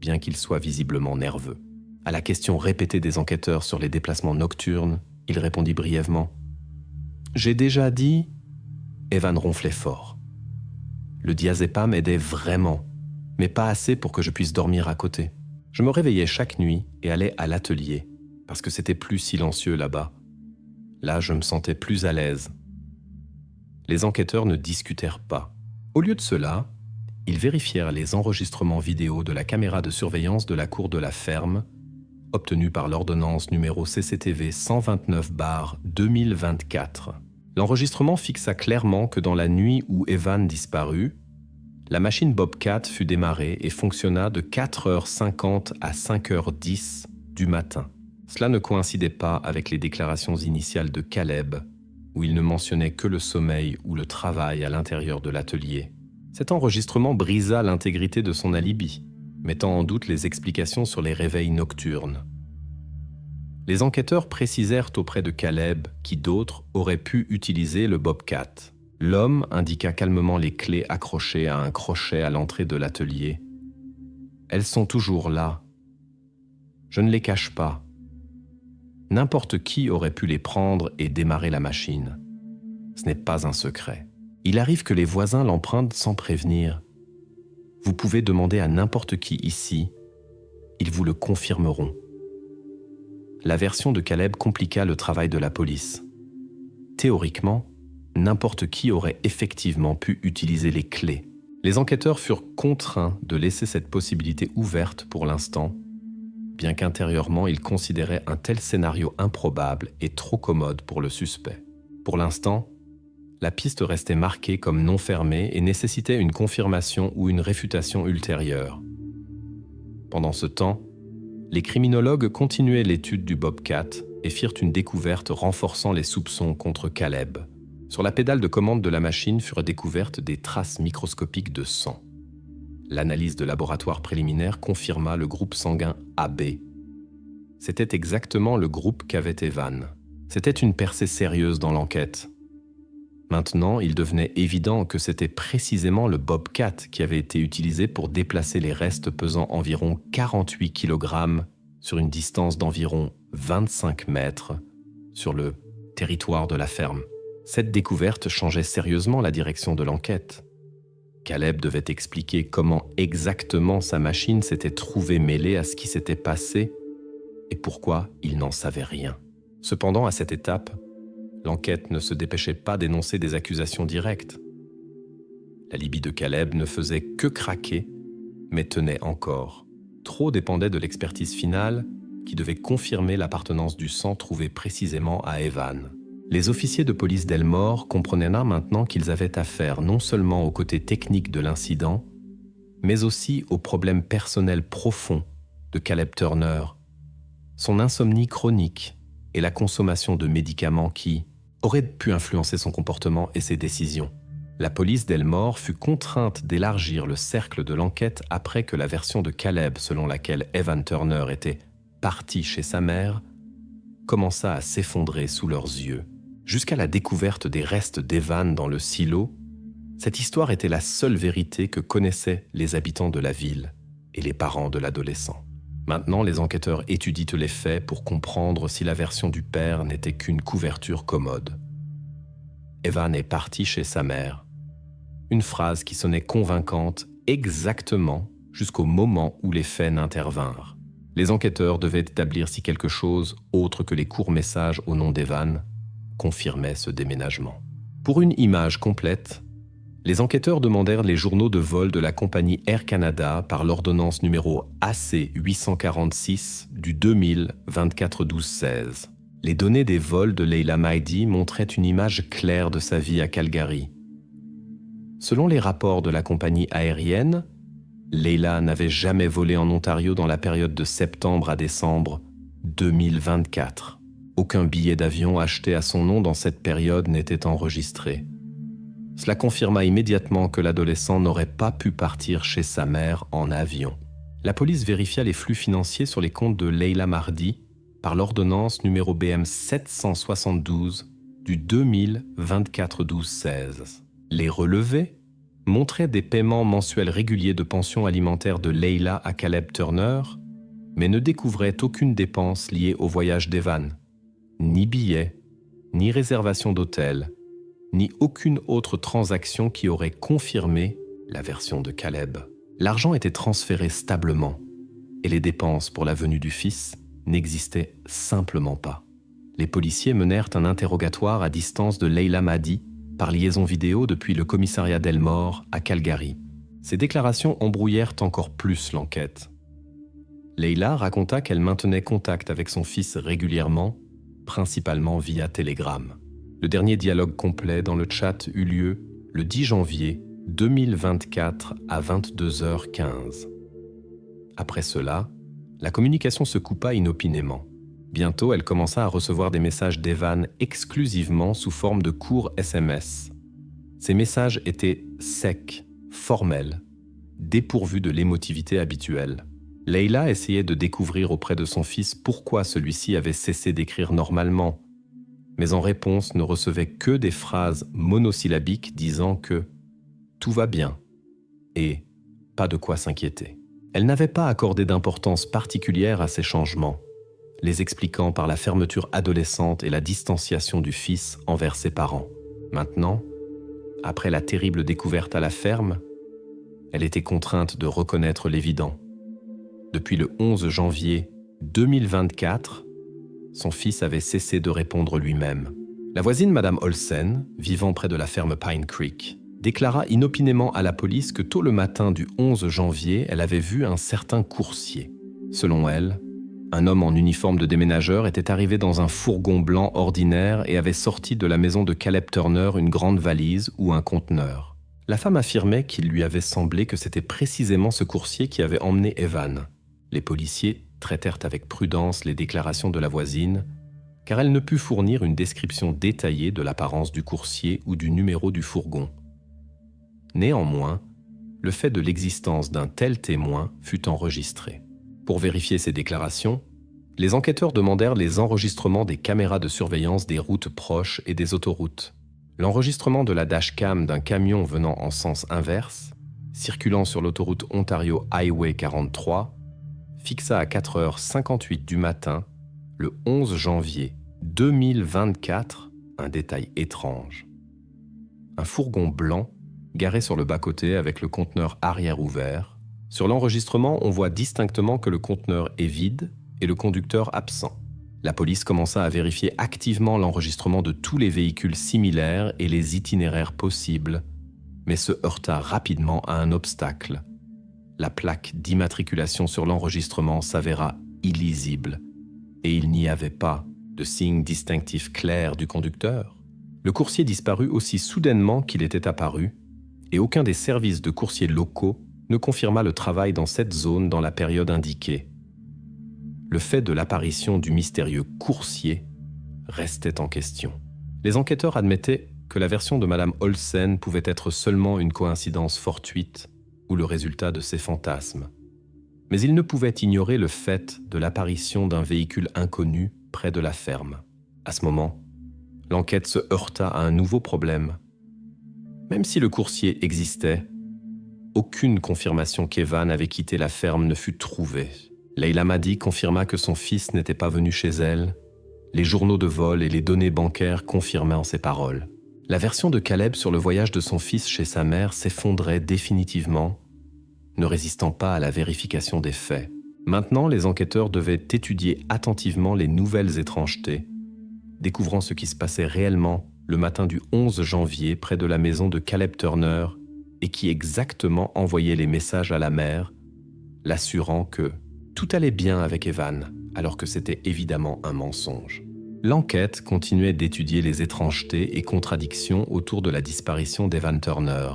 bien qu'il soit visiblement nerveux. À la question répétée des enquêteurs sur les déplacements nocturnes, il répondit brièvement « J'ai déjà dit… » Evan ronflait fort. Le diazépam aidait vraiment, mais pas assez pour que je puisse dormir à côté. Je me réveillais chaque nuit et allais à l'atelier, parce que c'était plus silencieux là-bas. Là, je me sentais plus à l'aise. Les enquêteurs ne discutèrent pas. Au lieu de cela, ils vérifièrent les enregistrements vidéo de la caméra de surveillance de la cour de la ferme, obtenue par l'ordonnance numéro CCTV 129/2024. L'enregistrement fixa clairement que dans la nuit où Evan disparut, la machine Bobcat fut démarrée et fonctionna de 4h50 à 5h10 du matin. Cela ne coïncidait pas avec les déclarations initiales de Caleb, où il ne mentionnait que le sommeil ou le travail à l'intérieur de l'atelier. Cet enregistrement brisa l'intégrité de son alibi, mettant en doute les explications sur les réveils nocturnes. Les enquêteurs précisèrent auprès de Caleb qui d'autres auraient pu utiliser le Bobcat. L'homme indiqua calmement les clés accrochées à un crochet à l'entrée de l'atelier. « Elles sont toujours là. Je ne les cache pas. N'importe qui aurait pu les prendre et démarrer la machine. Ce n'est pas un secret. Il arrive que les voisins l'empruntent sans prévenir. Vous pouvez demander à n'importe qui ici. Ils vous le confirmeront. » La version de Caleb compliqua le travail de la police. Théoriquement, n'importe qui aurait effectivement pu utiliser les clés. Les enquêteurs furent contraints de laisser cette possibilité ouverte pour l'instant, bien qu'intérieurement ils considéraient un tel scénario improbable et trop commode pour le suspect. Pour l'instant, la piste restait marquée comme non fermée et nécessitait une confirmation ou une réfutation ultérieure. Pendant ce temps, les criminologues continuaient l'étude du Bobcat et firent une découverte renforçant les soupçons contre Caleb. Sur la pédale de commande de la machine furent découvertes des traces microscopiques de sang. L'analyse de laboratoire préliminaire confirma le groupe sanguin AB. C'était exactement le groupe qu'avait Evan. C'était une percée sérieuse dans l'enquête. Maintenant, il devenait évident que c'était précisément le Bobcat qui avait été utilisé pour déplacer les restes pesant environ 48 kg sur une distance d'environ 25 mètres sur le territoire de la ferme. Cette découverte changeait sérieusement la direction de l'enquête. Caleb devait expliquer comment exactement sa machine s'était trouvée mêlée à ce qui s'était passé et pourquoi il n'en savait rien. Cependant, à cette étape, l'enquête ne se dépêchait pas d'énoncer des accusations directes. L'alibi de Caleb ne faisait que craquer, mais tenait encore. Trop dépendait de l'expertise finale qui devait confirmer l'appartenance du sang trouvé précisément à Evan. Les officiers de police d'Elmore comprenaient là maintenant qu'ils avaient affaire non seulement au côté technique de l'incident, mais aussi aux problèmes personnels profonds de Caleb Turner, son insomnie chronique et la consommation de médicaments qui auraient pu influencer son comportement et ses décisions. La police d'Elmore fut contrainte d'élargir le cercle de l'enquête après que la version de Caleb selon laquelle Evan Turner était parti chez sa mère commença à s'effondrer sous leurs yeux. Jusqu'à la découverte des restes d'Evan dans le silo, cette histoire était la seule vérité que connaissaient les habitants de la ville et les parents de l'adolescent. Maintenant, les enquêteurs étudient les faits pour comprendre si la version du père n'était qu'une couverture commode. Evan est parti chez sa mère. Une phrase qui sonnait convaincante exactement jusqu'au moment où les faits n'intervinrent. Les enquêteurs devaient établir si quelque chose, autre que les courts messages au nom d'Evan, confirmait ce déménagement. Pour une image complète, les enquêteurs demandèrent les journaux de vol de la compagnie Air Canada par l'ordonnance numéro AC 846 du 2000 24/12/16. Les données des vols de Leila Mahdi montraient une image claire de sa vie à Calgary. Selon les rapports de la compagnie aérienne, Leila n'avait jamais volé en Ontario dans la période de septembre à décembre 2024. Aucun billet d'avion acheté à son nom dans cette période n'était enregistré. Cela confirma immédiatement que l'adolescent n'aurait pas pu partir chez sa mère en avion. La police vérifia les flux financiers sur les comptes de Leila Mardi par l'ordonnance numéro BM 772 du 2024-12-16. Les relevés montraient des paiements mensuels réguliers de pension alimentaire de Leila à Caleb Turner, mais ne découvraient aucune dépense liée au voyage d'Evan, ni billets, ni réservation d'hôtel, ni aucune autre transaction qui aurait confirmé la version de Caleb. L'argent était transféré stablement et les dépenses pour la venue du fils n'existaient simplement pas. Les policiers menèrent un interrogatoire à distance de Leila Mardi par liaison vidéo depuis le commissariat d'Elmore à Calgary. Ces déclarations embrouillèrent encore plus l'enquête. Leila raconta qu'elle maintenait contact avec son fils régulièrement, principalement via télégramme. Le dernier dialogue complet dans le chat eut lieu le 10 janvier 2024 à 22h15. Après cela, la communication se coupa inopinément. Bientôt, elle commença à recevoir des messages d'Evan exclusivement sous forme de courts SMS. Ces messages étaient secs, formels, dépourvus de l'émotivité habituelle. Leila essayait de découvrir auprès de son fils pourquoi celui-ci avait cessé d'écrire normalement, mais en réponse ne recevait que des phrases monosyllabiques disant que « tout va bien » et « pas de quoi s'inquiéter ». Elle n'avait pas accordé d'importance particulière à ces changements, les expliquant par la fermeture adolescente et la distanciation du fils envers ses parents. Maintenant, après la terrible découverte à la ferme, elle était contrainte de reconnaître l'évident. Depuis le 11 janvier 2024, son fils avait cessé de répondre lui-même. La voisine Madame Olsen, vivant près de la ferme Pine Creek, déclara inopinément à la police que tôt le matin du 11 janvier, elle avait vu un certain coursier. Selon elle, un homme en uniforme de déménageur était arrivé dans un fourgon blanc ordinaire et avait sorti de la maison de Caleb Turner une grande valise ou un conteneur. La femme affirmait qu'il lui avait semblé que c'était précisément ce coursier qui avait emmené Evan. Les policiers traitèrent avec prudence les déclarations de la voisine, car elle ne put fournir une description détaillée de l'apparence du coursier ou du numéro du fourgon. Néanmoins, le fait de l'existence d'un tel témoin fut enregistré. Pour vérifier ces déclarations, les enquêteurs demandèrent les enregistrements des caméras de surveillance des routes proches et des autoroutes. L'enregistrement de la dashcam d'un camion venant en sens inverse, circulant sur l'autoroute Ontario Highway 43, fixa à 4h58 du matin, le 11 janvier 2024, un détail étrange. Un fourgon blanc garé sur le bas-côté avec le conteneur arrière ouvert. Sur l'enregistrement, on voit distinctement que le conteneur est vide et le conducteur absent. La police commença à vérifier activement l'enregistrement de tous les véhicules similaires et les itinéraires possibles, mais se heurta rapidement à un obstacle. La plaque d'immatriculation sur l'enregistrement s'avéra illisible et il n'y avait pas de signe distinctif clair du conducteur. Le coursier disparut aussi soudainement qu'il était apparu et aucun des services de coursiers locaux ne confirma le travail dans cette zone dans la période indiquée. Le fait de l'apparition du mystérieux coursier restait en question. Les enquêteurs admettaient que la version de Madame Olsen pouvait être seulement une coïncidence fortuite ou le résultat de ses fantasmes. Mais ils ne pouvaient ignorer le fait de l'apparition d'un véhicule inconnu près de la ferme. À ce moment, l'enquête se heurta à un nouveau problème. Même si le coursier existait, aucune confirmation qu'Evan avait quitté la ferme ne fut trouvée. Leila Mardi confirma que son fils n'était pas venu chez elle. Les journaux de vol et les données bancaires confirmèrent ses paroles. La version de Caleb sur le voyage de son fils chez sa mère s'effondrait définitivement, ne résistant pas à la vérification des faits. Maintenant, les enquêteurs devaient étudier attentivement les nouvelles étrangetés, découvrant ce qui se passait réellement le matin du 11 janvier près de la maison de Caleb Turner et qui exactement envoyait les messages à la mère, l'assurant que tout allait bien avec Evan, alors que c'était évidemment un mensonge. L'enquête continuait d'étudier les étrangetés et contradictions autour de la disparition d'Evan Turner,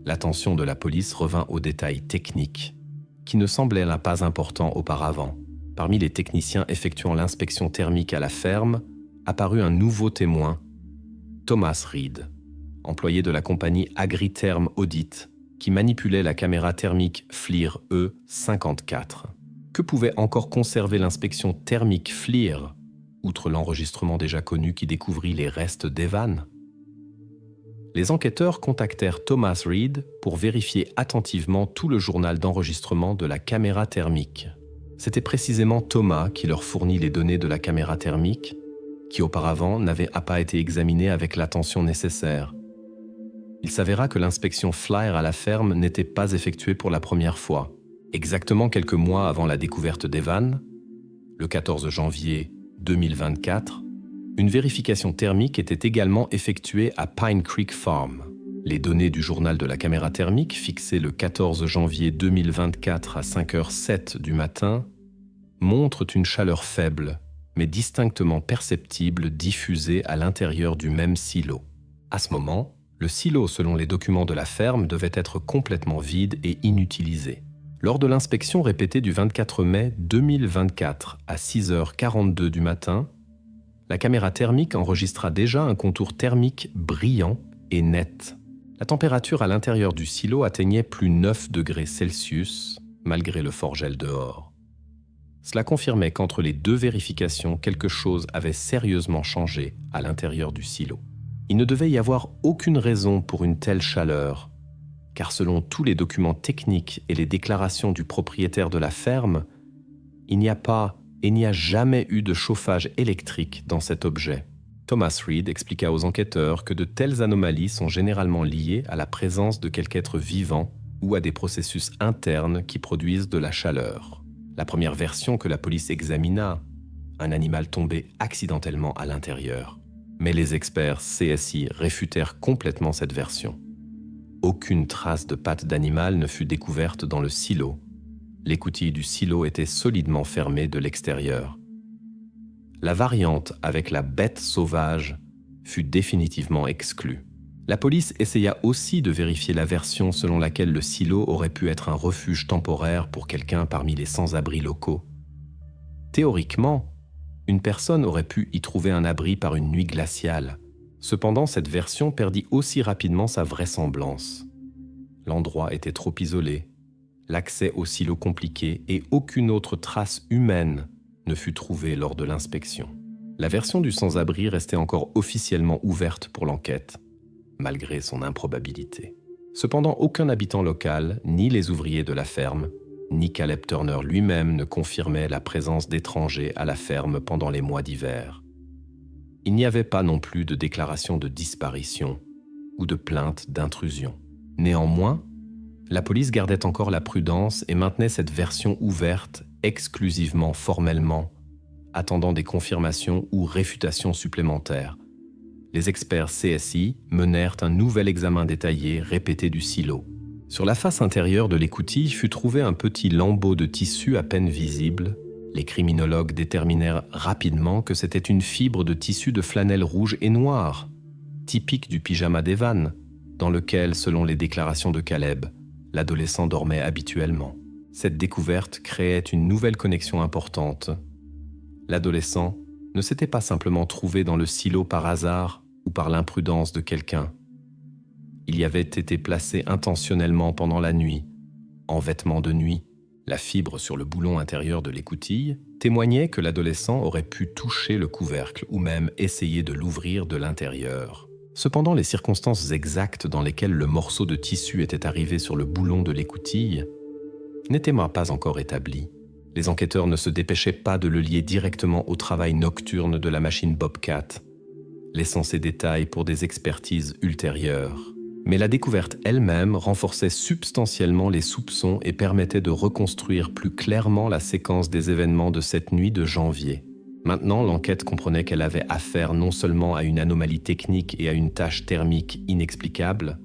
L'attention de la police revint aux détails techniques, qui ne semblaient pas importants auparavant. Parmi les techniciens effectuant l'inspection thermique à la ferme, apparut un nouveau témoin, Thomas Reed, employé de la compagnie Agritherm Audit, qui manipulait la caméra thermique FLIR E54. Que pouvait encore conserver l'inspection thermique FLIR, outre l'enregistrement déjà connu qui découvrit les restes d'Evan? Les enquêteurs contactèrent Thomas Reed pour vérifier attentivement tout le journal d'enregistrement de la caméra thermique. C'était précisément Thomas qui leur fournit les données de la caméra thermique, qui auparavant n'avait pas été examinée avec l'attention nécessaire. Il s'avéra que l'inspection FLIR à la ferme n'était pas effectuée pour la première fois. Exactement quelques mois avant la découverte d'Evan, le 14 janvier 2024, une vérification thermique était également effectuée à Pine Creek Farm. Les données du journal de la caméra thermique, fixées le 14 janvier 2024 à 5h07 du matin, montrent une chaleur faible, mais distinctement perceptible, diffusée à l'intérieur du même silo. À ce moment, le silo, selon les documents de la ferme, devait être complètement vide et inutilisé. Lors de l'inspection répétée du 24 mai 2024 à 6h42 du matin, la caméra thermique enregistra déjà un contour thermique brillant et net. La température à l'intérieur du silo atteignait plus 9 degrés Celsius, malgré le fort gel dehors. Cela confirmait qu'entre les deux vérifications, quelque chose avait sérieusement changé à l'intérieur du silo. Il ne devait y avoir aucune raison pour une telle chaleur, car selon tous les documents techniques et les déclarations du propriétaire de la ferme, il n'y a pas et n'y a jamais eu de chauffage électrique dans cet objet. Thomas Reed expliqua aux enquêteurs que de telles anomalies sont généralement liées à la présence de quelque être vivant ou à des processus internes qui produisent de la chaleur. La première version que la police examina, un animal tombé accidentellement à l'intérieur. Mais les experts CSI réfutèrent complètement cette version. Aucune trace de patte d'animal ne fut découverte dans le silo. L'écoutille du silo était solidement fermée de l'extérieur. La variante avec la bête sauvage fut définitivement exclue. La police essaya aussi de vérifier la version selon laquelle le silo aurait pu être un refuge temporaire pour quelqu'un parmi les sans-abri locaux. Théoriquement, une personne aurait pu y trouver un abri par une nuit glaciale. Cependant, cette version perdit aussi rapidement sa vraisemblance. L'endroit était trop isolé, l'accès au silo compliqué et aucune autre trace humaine ne fut trouvée lors de l'inspection. La version du sans-abri restait encore officiellement ouverte pour l'enquête, malgré son improbabilité. Cependant, aucun habitant local, ni les ouvriers de la ferme, ni Caleb Turner lui-même ne confirmaient la présence d'étrangers à la ferme pendant les mois d'hiver. Il n'y avait pas non plus de déclaration de disparition ou de plainte d'intrusion. Néanmoins, la police gardait encore la prudence et maintenait cette version ouverte exclusivement formellement, attendant des confirmations ou réfutations supplémentaires. Les experts CSI menèrent un nouvel examen détaillé répété du silo. Sur la face intérieure de l'écoutille fut trouvé un petit lambeau de tissu à peine visible. Les criminologues déterminèrent rapidement que c'était une fibre de tissu de flanelle rouge et noire, typique du pyjama d'Evan, dans lequel, selon les déclarations de Caleb, l'adolescent dormait habituellement. Cette découverte créait une nouvelle connexion importante. L'adolescent ne s'était pas simplement trouvé dans le silo par hasard ou par l'imprudence de quelqu'un. Il y avait été placé intentionnellement pendant la nuit, en vêtements de nuit. La fibre sur le boulon intérieur de l'écoutille témoignait que l'adolescent aurait pu toucher le couvercle ou même essayer de l'ouvrir de l'intérieur. Cependant, les circonstances exactes dans lesquelles le morceau de tissu était arrivé sur le boulon de l'écoutille n'étaient pas encore établies. Les enquêteurs ne se dépêchaient pas de le lier directement au travail nocturne de la machine Bobcat, laissant ces détails pour des expertises ultérieures. Mais la découverte elle-même renforçait substantiellement les soupçons et permettait de reconstruire plus clairement la séquence des événements de cette nuit de janvier. Maintenant, l'enquête comprenait qu'elle avait affaire non seulement à une anomalie technique et à une tâche thermique inexplicable,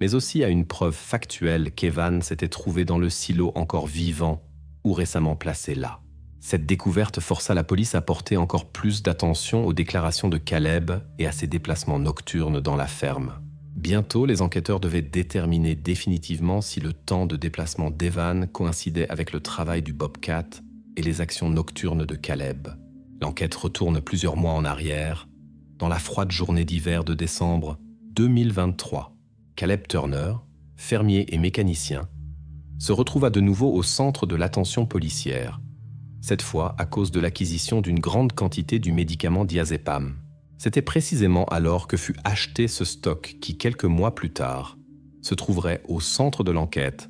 mais aussi à une preuve factuelle qu'Evan s'était trouvé dans le silo encore vivant ou récemment placé là. Cette découverte força la police à porter encore plus d'attention aux déclarations de Caleb et à ses déplacements nocturnes dans la ferme. Bientôt, les enquêteurs devaient déterminer définitivement si le temps de déplacement d'Evan coïncidait avec le travail du Bobcat et les actions nocturnes de Caleb. L'enquête retourne plusieurs mois en arrière, dans la froide journée d'hiver de décembre 2023. Caleb Turner, fermier et mécanicien, se retrouva de nouveau au centre de l'attention policière, cette fois à cause de l'acquisition d'une grande quantité du médicament diazépam. C'était précisément alors que fut acheté ce stock qui, quelques mois plus tard, se trouverait au centre de l'enquête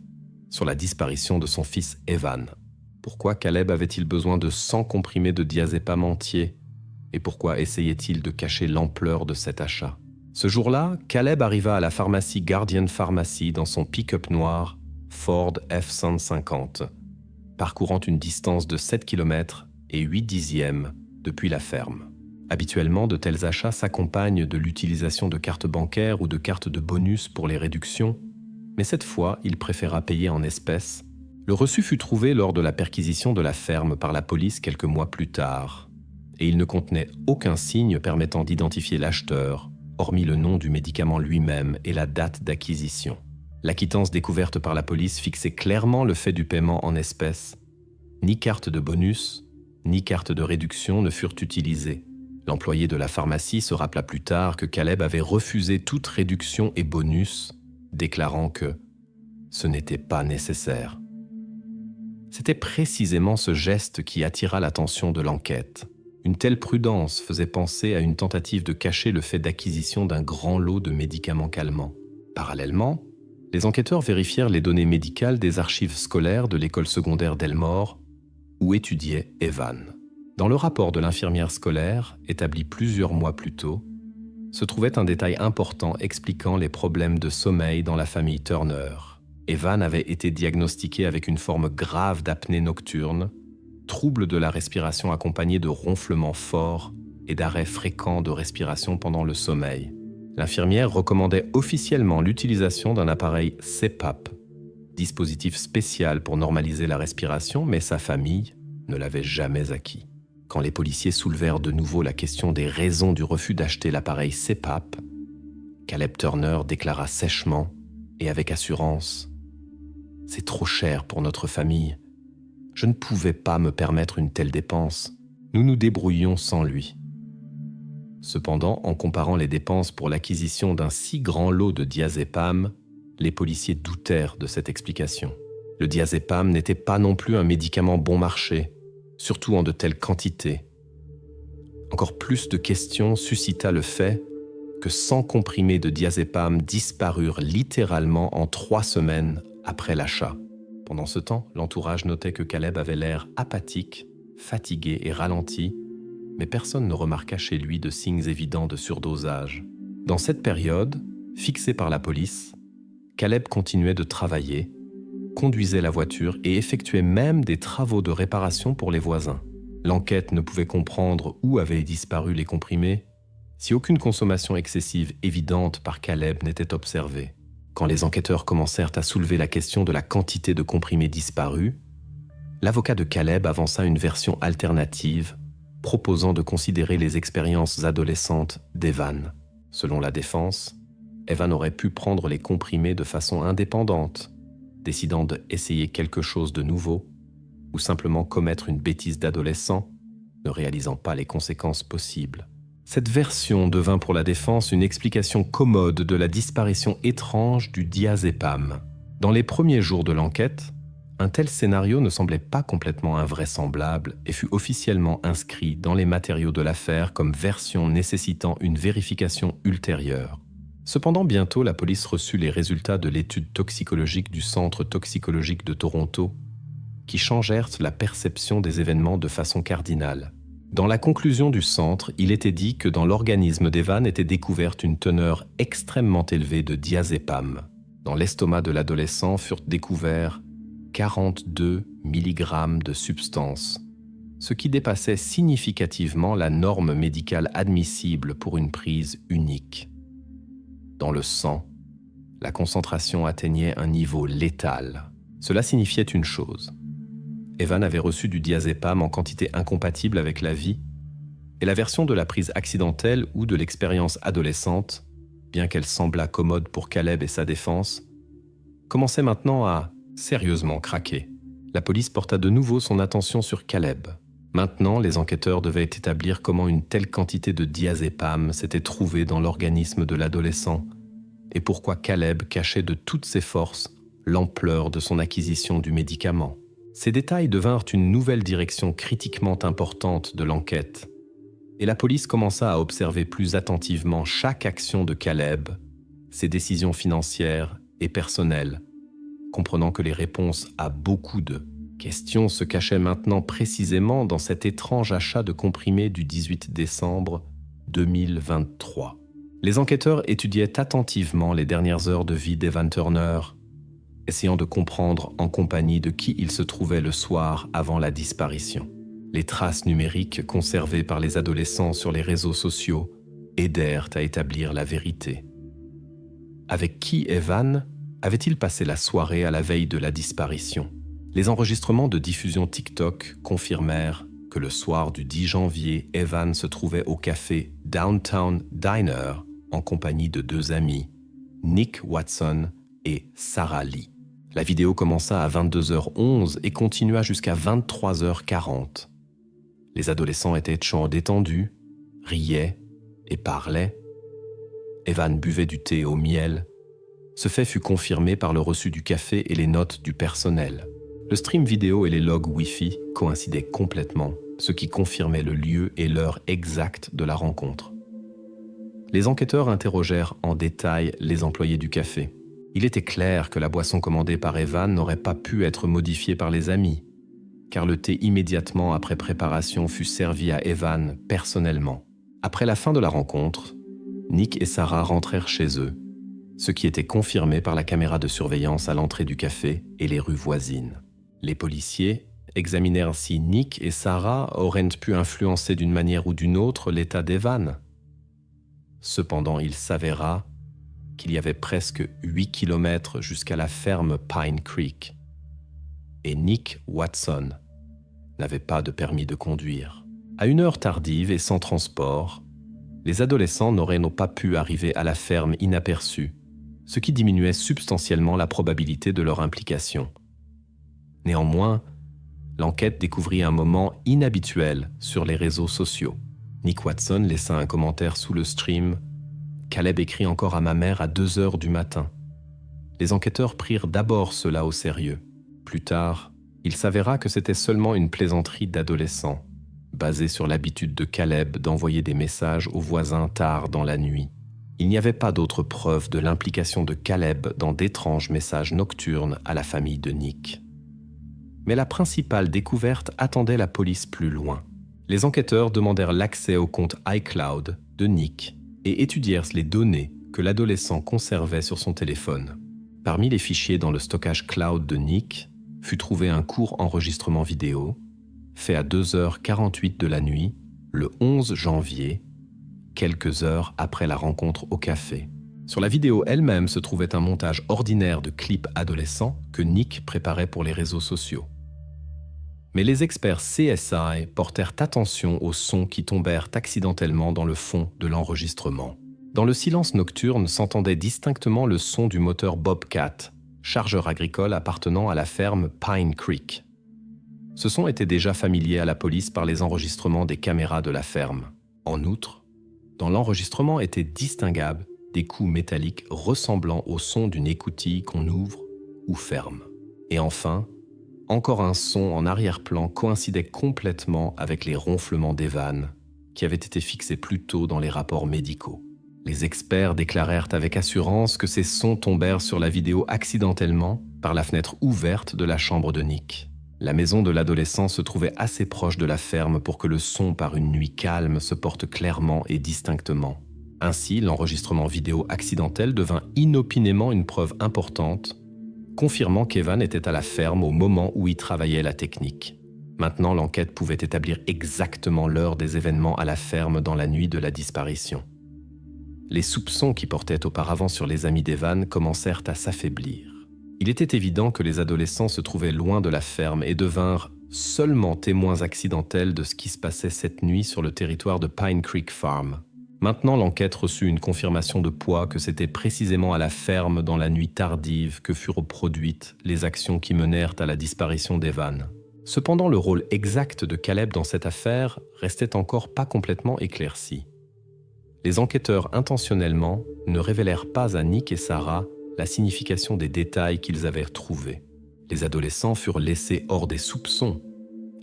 sur la disparition de son fils Evan. Pourquoi Caleb avait-il besoin de 100 comprimés de diazépam entiers et pourquoi essayait-il de cacher l'ampleur de cet achat? Ce jour-là, Caleb arriva à la pharmacie Guardian Pharmacy dans son pick-up noir Ford F-150, parcourant une distance de 7 km et 8 dixièmes depuis la ferme. Habituellement, de tels achats s'accompagnent de l'utilisation de cartes bancaires ou de cartes de bonus pour les réductions, mais cette fois, il préféra payer en espèces. Le reçu fut trouvé lors de la perquisition de la ferme par la police quelques mois plus tard, et il ne contenait aucun signe permettant d'identifier l'acheteur, hormis le nom du médicament lui-même et la date d'acquisition. La quittance découverte par la police fixait clairement le fait du paiement en espèces. Ni carte de bonus, ni carte de réduction ne furent utilisées. L'employé de la pharmacie se rappela plus tard que Caleb avait refusé toute réduction et bonus, déclarant que ce n'était pas nécessaire. C'était précisément ce geste qui attira l'attention de l'enquête. Une telle prudence faisait penser à une tentative de cacher le fait d'acquisition d'un grand lot de médicaments calmants. Parallèlement, les enquêteurs vérifièrent les données médicales des archives scolaires de l'école secondaire d'Elmore, où étudiait Evan. Dans le rapport de l'infirmière scolaire, établi plusieurs mois plus tôt, se trouvait un détail important expliquant les problèmes de sommeil dans la famille Turner. Evan avait été diagnostiqué avec une forme grave d'apnée nocturne, trouble de la respiration accompagné de ronflements forts et d'arrêts fréquents de respiration pendant le sommeil. L'infirmière recommandait officiellement l'utilisation d'un appareil CPAP, dispositif spécial pour normaliser la respiration, mais sa famille ne l'avait jamais acquis. Quand les policiers soulevèrent de nouveau la question des raisons du refus d'acheter l'appareil CPAP, Caleb Turner déclara sèchement et avec assurance « C'est trop cher pour notre famille. Je ne pouvais pas me permettre une telle dépense. Nous nous débrouillions sans lui. » Cependant, en comparant les dépenses pour l'acquisition d'un si grand lot de diazépam, les policiers doutèrent de cette explication. Le diazépam n'était pas non plus un médicament bon marché, surtout en de telles quantités. Encore plus de questions suscita le fait que 100 comprimés de diazépam disparurent littéralement en 3 semaines après l'achat. Pendant ce temps, l'entourage notait que Caleb avait l'air apathique, fatigué et ralenti, mais personne ne remarqua chez lui de signes évidents de surdosage. Dans cette période, fixée par la police, Caleb continuait de travailler, conduisait la voiture et effectuait même des travaux de réparation pour les voisins. L'enquête ne pouvait comprendre où avaient disparu les comprimés si aucune consommation excessive évidente par Caleb n'était observée. Quand les enquêteurs commencèrent à soulever la question de la quantité de comprimés disparus, l'avocat de Caleb avança une version alternative proposant de considérer les expériences adolescentes d'Evan. Selon la défense, Evan aurait pu prendre les comprimés de façon indépendante, décidant d'essayer quelque chose de nouveau, ou simplement commettre une bêtise d'adolescent, ne réalisant pas les conséquences possibles. Cette version devint pour la défense une explication commode de la disparition étrange du diazépam. Dans les premiers jours de l'enquête, un tel scénario ne semblait pas complètement invraisemblable et fut officiellement inscrit dans les matériaux de l'affaire comme version nécessitant une vérification ultérieure. Cependant, bientôt, la police reçut les résultats de l'étude toxicologique du Centre toxicologique de Toronto, qui changèrent la perception des événements de façon cardinale. Dans la conclusion du centre, il était dit que dans l'organisme d'Evan était découverte une teneur extrêmement élevée de diazépam. Dans l'estomac de l'adolescent furent découverts 42 mg de substance, ce qui dépassait significativement la norme médicale admissible pour une prise unique. Dans le sang, la concentration atteignait un niveau létal. Cela signifiait une chose. Evan avait reçu du diazépam en quantité incompatible avec la vie, et la version de la prise accidentelle ou de l'expérience adolescente bien qu'elle semblât commode pour Caleb et sa défense, commençait maintenant à sérieusement craquer. La police porta de nouveau son attention sur Caleb. Maintenant, les enquêteurs devaient établir comment une telle quantité de diazépam s'était trouvée dans l'organisme de l'adolescent et pourquoi Caleb cachait de toutes ses forces l'ampleur de son acquisition du médicament. Ces détails devinrent une nouvelle direction critiquement importante de l'enquête, et la police commença à observer plus attentivement chaque action de Caleb, ses décisions financières et personnelles, comprenant que les réponses à beaucoup de questions se cachaient maintenant précisément dans cet étrange achat de comprimés du 18 décembre 2023. Les enquêteurs étudiaient attentivement les dernières heures de vie d'Evan Turner, essayant de comprendre en compagnie de qui il se trouvait le soir avant la disparition. Les traces numériques conservées par les adolescents sur les réseaux sociaux aidèrent à établir la vérité. Avec qui Evan avait-il passé la soirée à la veille de la disparition? Les enregistrements de diffusion TikTok confirmèrent que le soir du 10 janvier, Evan se trouvait au café Downtown Diner en compagnie de 2 amis, Nick Watson et Sarah Lee. La vidéo commença à 22h11 et continua jusqu'à 23h40. Les adolescents étaient détendus, riaient et parlaient. Evan buvait du thé au miel. Ce fait fut confirmé par le reçu du café et les notes du personnel. Le stream vidéo et les logs Wi-Fi coïncidaient complètement, ce qui confirmait le lieu et l'heure exacte de la rencontre. Les enquêteurs interrogèrent en détail les employés du café. Il était clair que la boisson commandée par Evan n'aurait pas pu être modifiée par les amis, car le thé immédiatement après préparation fut servi à Evan personnellement. Après la fin de la rencontre, Nick et Sarah rentrèrent chez eux, ce qui était confirmé par la caméra de surveillance à l'entrée du café et les rues voisines. Les policiers examinèrent si Nick et Sarah auraient pu influencer d'une manière ou d'une autre l'état d'Evan. Cependant, il s'avéra qu'il y avait presque 8 kilomètres jusqu'à la ferme Pine Creek, et Nick Watson n'avait pas de permis de conduire. À une heure tardive et sans transport, les adolescents n'auraient pas pu arriver à la ferme inaperçus, ce qui diminuait substantiellement la probabilité de leur implication. Néanmoins, l'enquête découvrit un moment inhabituel sur les réseaux sociaux. Nick Watson laissa un commentaire sous le stream « Caleb écrit encore à ma mère à 2h du matin ». Les enquêteurs prirent d'abord cela au sérieux. Plus tard, il s'avéra que c'était seulement une plaisanterie d'adolescents, basée sur l'habitude de Caleb d'envoyer des messages aux voisins tard dans la nuit. Il n'y avait pas d'autre preuve de l'implication de Caleb dans d'étranges messages nocturnes à la famille de Nick. Mais la principale découverte attendait la police plus loin. Les enquêteurs demandèrent l'accès au compte iCloud de Nick et étudièrent les données que l'adolescent conservait sur son téléphone. Parmi les fichiers dans le stockage cloud de Nick fut trouvé un court enregistrement vidéo fait à 2h48 de la nuit, le 11 janvier, quelques heures après la rencontre au café. Sur la vidéo elle-même se trouvait un montage ordinaire de clips adolescents que Nick préparait pour les réseaux sociaux. Mais les experts CSI portèrent attention aux sons qui tombèrent accidentellement dans le fond de l'enregistrement. Dans le silence nocturne s'entendait distinctement le son du moteur Bobcat, chargeur agricole appartenant à la ferme Pine Creek. Ce son était déjà familier à la police par les enregistrements des caméras de la ferme. En outre, dans l'enregistrement étaient distinguables des coups métalliques ressemblant au son d'une écoutille qu'on ouvre ou ferme. Et enfin, encore un son en arrière-plan coïncidait complètement avec les ronflements d'Evan, qui avaient été fixés plus tôt dans les rapports médicaux. Les experts déclarèrent avec assurance que ces sons tombèrent sur la vidéo accidentellement par la fenêtre ouverte de la chambre de Nick. La maison de l'adolescent se trouvait assez proche de la ferme pour que le son par une nuit calme se porte clairement et distinctement. Ainsi, l'enregistrement vidéo accidentel devint inopinément une preuve importante, confirmant qu'Evan était à la ferme au moment où il travaillait la technique. Maintenant, l'enquête pouvait établir exactement l'heure des événements à la ferme dans la nuit de la disparition. Les soupçons qui portaient auparavant sur les amis d'Evan commencèrent à s'affaiblir. Il était évident que les adolescents se trouvaient loin de la ferme et devinrent seulement témoins accidentels de ce qui se passait cette nuit sur le territoire de Pine Creek Farm. Maintenant, l'enquête reçut une confirmation de poids que c'était précisément à la ferme dans la nuit tardive que furent produites les actions qui menèrent à la disparition d'Evan. Cependant, le rôle exact de Caleb dans cette affaire restait encore pas complètement éclairci. Les enquêteurs intentionnellement ne révélèrent pas à Nick et Sarah la signification des détails qu'ils avaient trouvés. Les adolescents furent laissés hors des soupçons,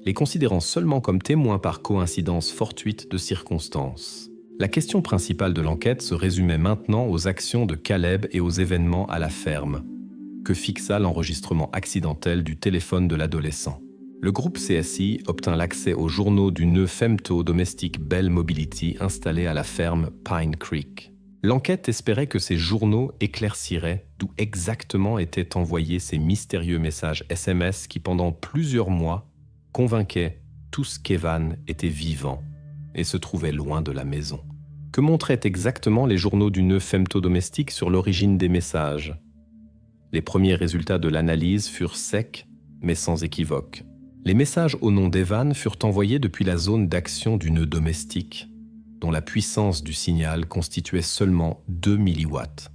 les considérant seulement comme témoins par coïncidence fortuite de circonstances. La question principale de l'enquête se résumait maintenant aux actions de Caleb et aux événements à la ferme, que fixa l'enregistrement accidentel du téléphone de l'adolescent. Le groupe CSI obtint l'accès aux journaux du nœud femto domestique Bell Mobility installé à la ferme Pine Creek. L'enquête espérait que ces journaux éclairciraient d'où exactement étaient envoyés ces mystérieux messages SMS qui, pendant plusieurs mois, convainquaient tous qu'Evan était vivant et se trouvait loin de la maison. Que montraient exactement les journaux du nœud femto-domestique sur l'origine des messages? Les premiers résultats de l'analyse furent secs, mais sans équivoque. Les messages au nom d'Evan furent envoyés depuis la zone d'action du nœud domestique, dont la puissance du signal constituait seulement 2 milliwatts.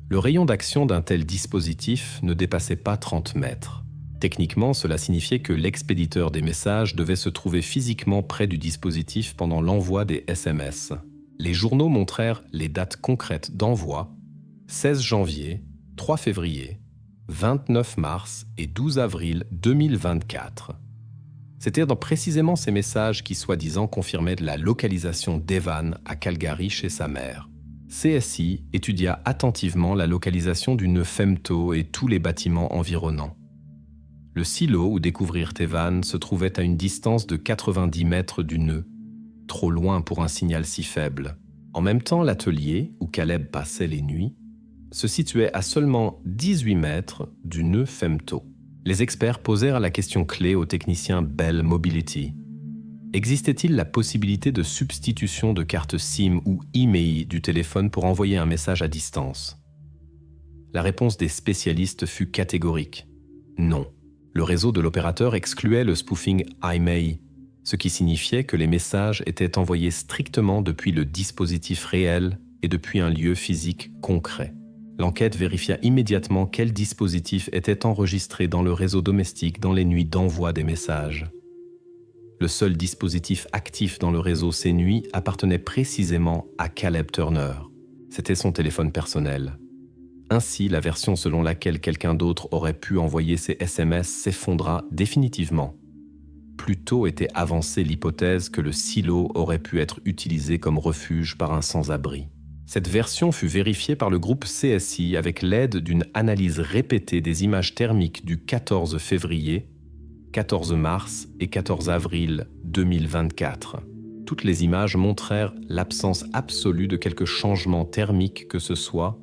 Le rayon d'action d'un tel dispositif ne dépassait pas 30 mètres. Techniquement, cela signifiait que l'expéditeur des messages devait se trouver physiquement près du dispositif pendant l'envoi des SMS. Les journaux montrèrent les dates concrètes d'envoi: 16 janvier, 3 février, 29 mars et 12 avril 2024. C'étaient précisément ces messages qui, soi-disant, confirmaient la localisation d'Evan à Calgary chez sa mère. CSI étudia attentivement la localisation du nœud femto et tous les bâtiments environnants. Le silo où découvrirent Evan se trouvait à une distance de 90 mètres du nœud, trop loin pour un signal si faible. En même temps, l'atelier, où Caleb passait les nuits, se situait à seulement 18 mètres du nœud femto. Les experts posèrent la question clé au technicien Bell Mobility. Existait-il la possibilité de substitution de carte SIM ou IMEI du téléphone pour envoyer un message à distance? La réponse des spécialistes fut catégorique. Non. Le réseau de l'opérateur excluait le spoofing IMEI, ce qui signifiait que les messages étaient envoyés strictement depuis le dispositif réel et depuis un lieu physique concret. L'enquête vérifia immédiatement quel dispositif était enregistré dans le réseau domestique dans les nuits d'envoi des messages. Le seul dispositif actif dans le réseau ces nuits appartenait précisément à Caleb Turner. C'était son téléphone personnel. Ainsi, la version selon laquelle quelqu'un d'autre aurait pu envoyer ces SMS s'effondra définitivement. Plus tôt était avancée l'hypothèse que le silo aurait pu être utilisé comme refuge par un sans-abri. Cette version fut vérifiée par le groupe CSI avec l'aide d'une analyse répétée des images thermiques du 14 février, 14 mars et 14 avril 2024. Toutes les images montrèrent l'absence absolue de quelque changement thermique que ce soit.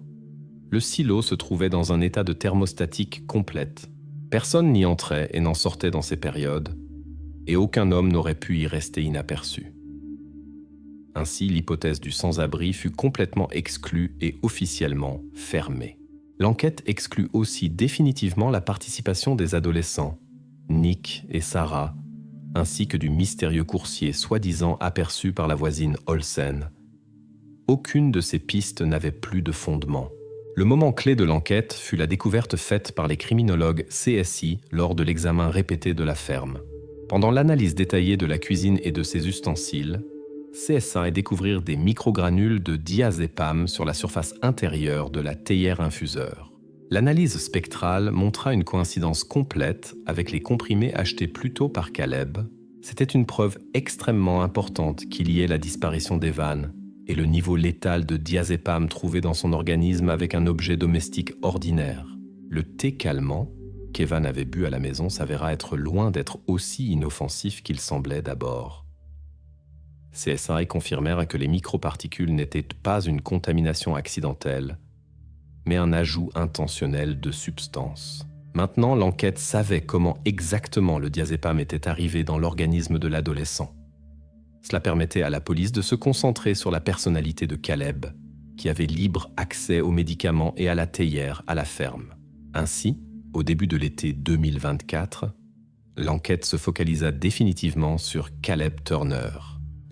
Le silo se trouvait dans un état de thermostatique complète. Personne n'y entrait et n'en sortait dans ces périodes, et aucun homme n'aurait pu y rester inaperçu. Ainsi, l'hypothèse du sans-abri fut complètement exclue et officiellement fermée. L'enquête exclut aussi définitivement la participation des adolescents, Nick et Sarah, ainsi que du mystérieux coursier soi-disant aperçu par la voisine Olsen. Aucune de ces pistes n'avait plus de fondement. Le moment clé de l'enquête fut la découverte faite par les criminologues CSI lors de l'examen répété de la ferme. Pendant l'analyse détaillée de la cuisine et de ses ustensiles, CSI découvrirent des microgranules de diazépam sur la surface intérieure de la théière infuseur. L'analyse spectrale montra une coïncidence complète avec les comprimés achetés plus tôt par Caleb. C'était une preuve extrêmement importante qui liait la disparition d'Evan et le niveau létal de diazépam trouvé dans son organisme avec un objet domestique ordinaire. Le thé calmant qu'Evan avait bu à la maison s'avéra être loin d'être aussi inoffensif qu'il semblait d'abord. CSI confirmèrent que les microparticules n'étaient pas une contamination accidentelle, mais un ajout intentionnel de substances. Maintenant, l'enquête savait comment exactement le diazépam était arrivé dans l'organisme de l'adolescent. Cela permettait à la police de se concentrer sur la personnalité de Caleb, qui avait libre accès aux médicaments et à la théière à la ferme. Ainsi, au début de l'été 2024, l'enquête se focalisa définitivement sur Caleb Turner.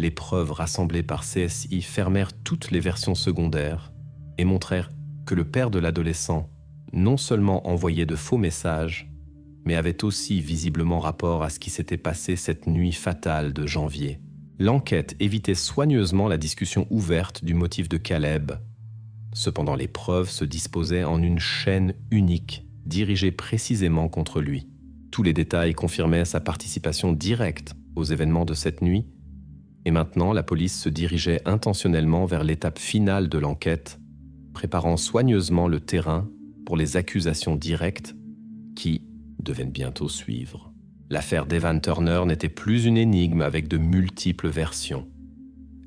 les preuves rassemblées par CSI fermèrent toutes les versions secondaires et montrèrent que le père de l'adolescent non seulement envoyait de faux messages, mais avait aussi visiblement rapport à ce qui s'était passé cette nuit fatale de janvier. L'enquête évitait soigneusement la discussion ouverte du motif de Caleb. Cependant, les preuves se disposaient en une chaîne unique, dirigée précisément contre lui. Tous les détails confirmaient sa participation directe aux événements de cette nuit, et maintenant la police se dirigeait intentionnellement vers l'étape finale de l'enquête, préparant soigneusement le terrain pour les accusations directes qui devaient bientôt suivre. L'affaire d'Evan Turner n'était plus une énigme avec de multiples versions.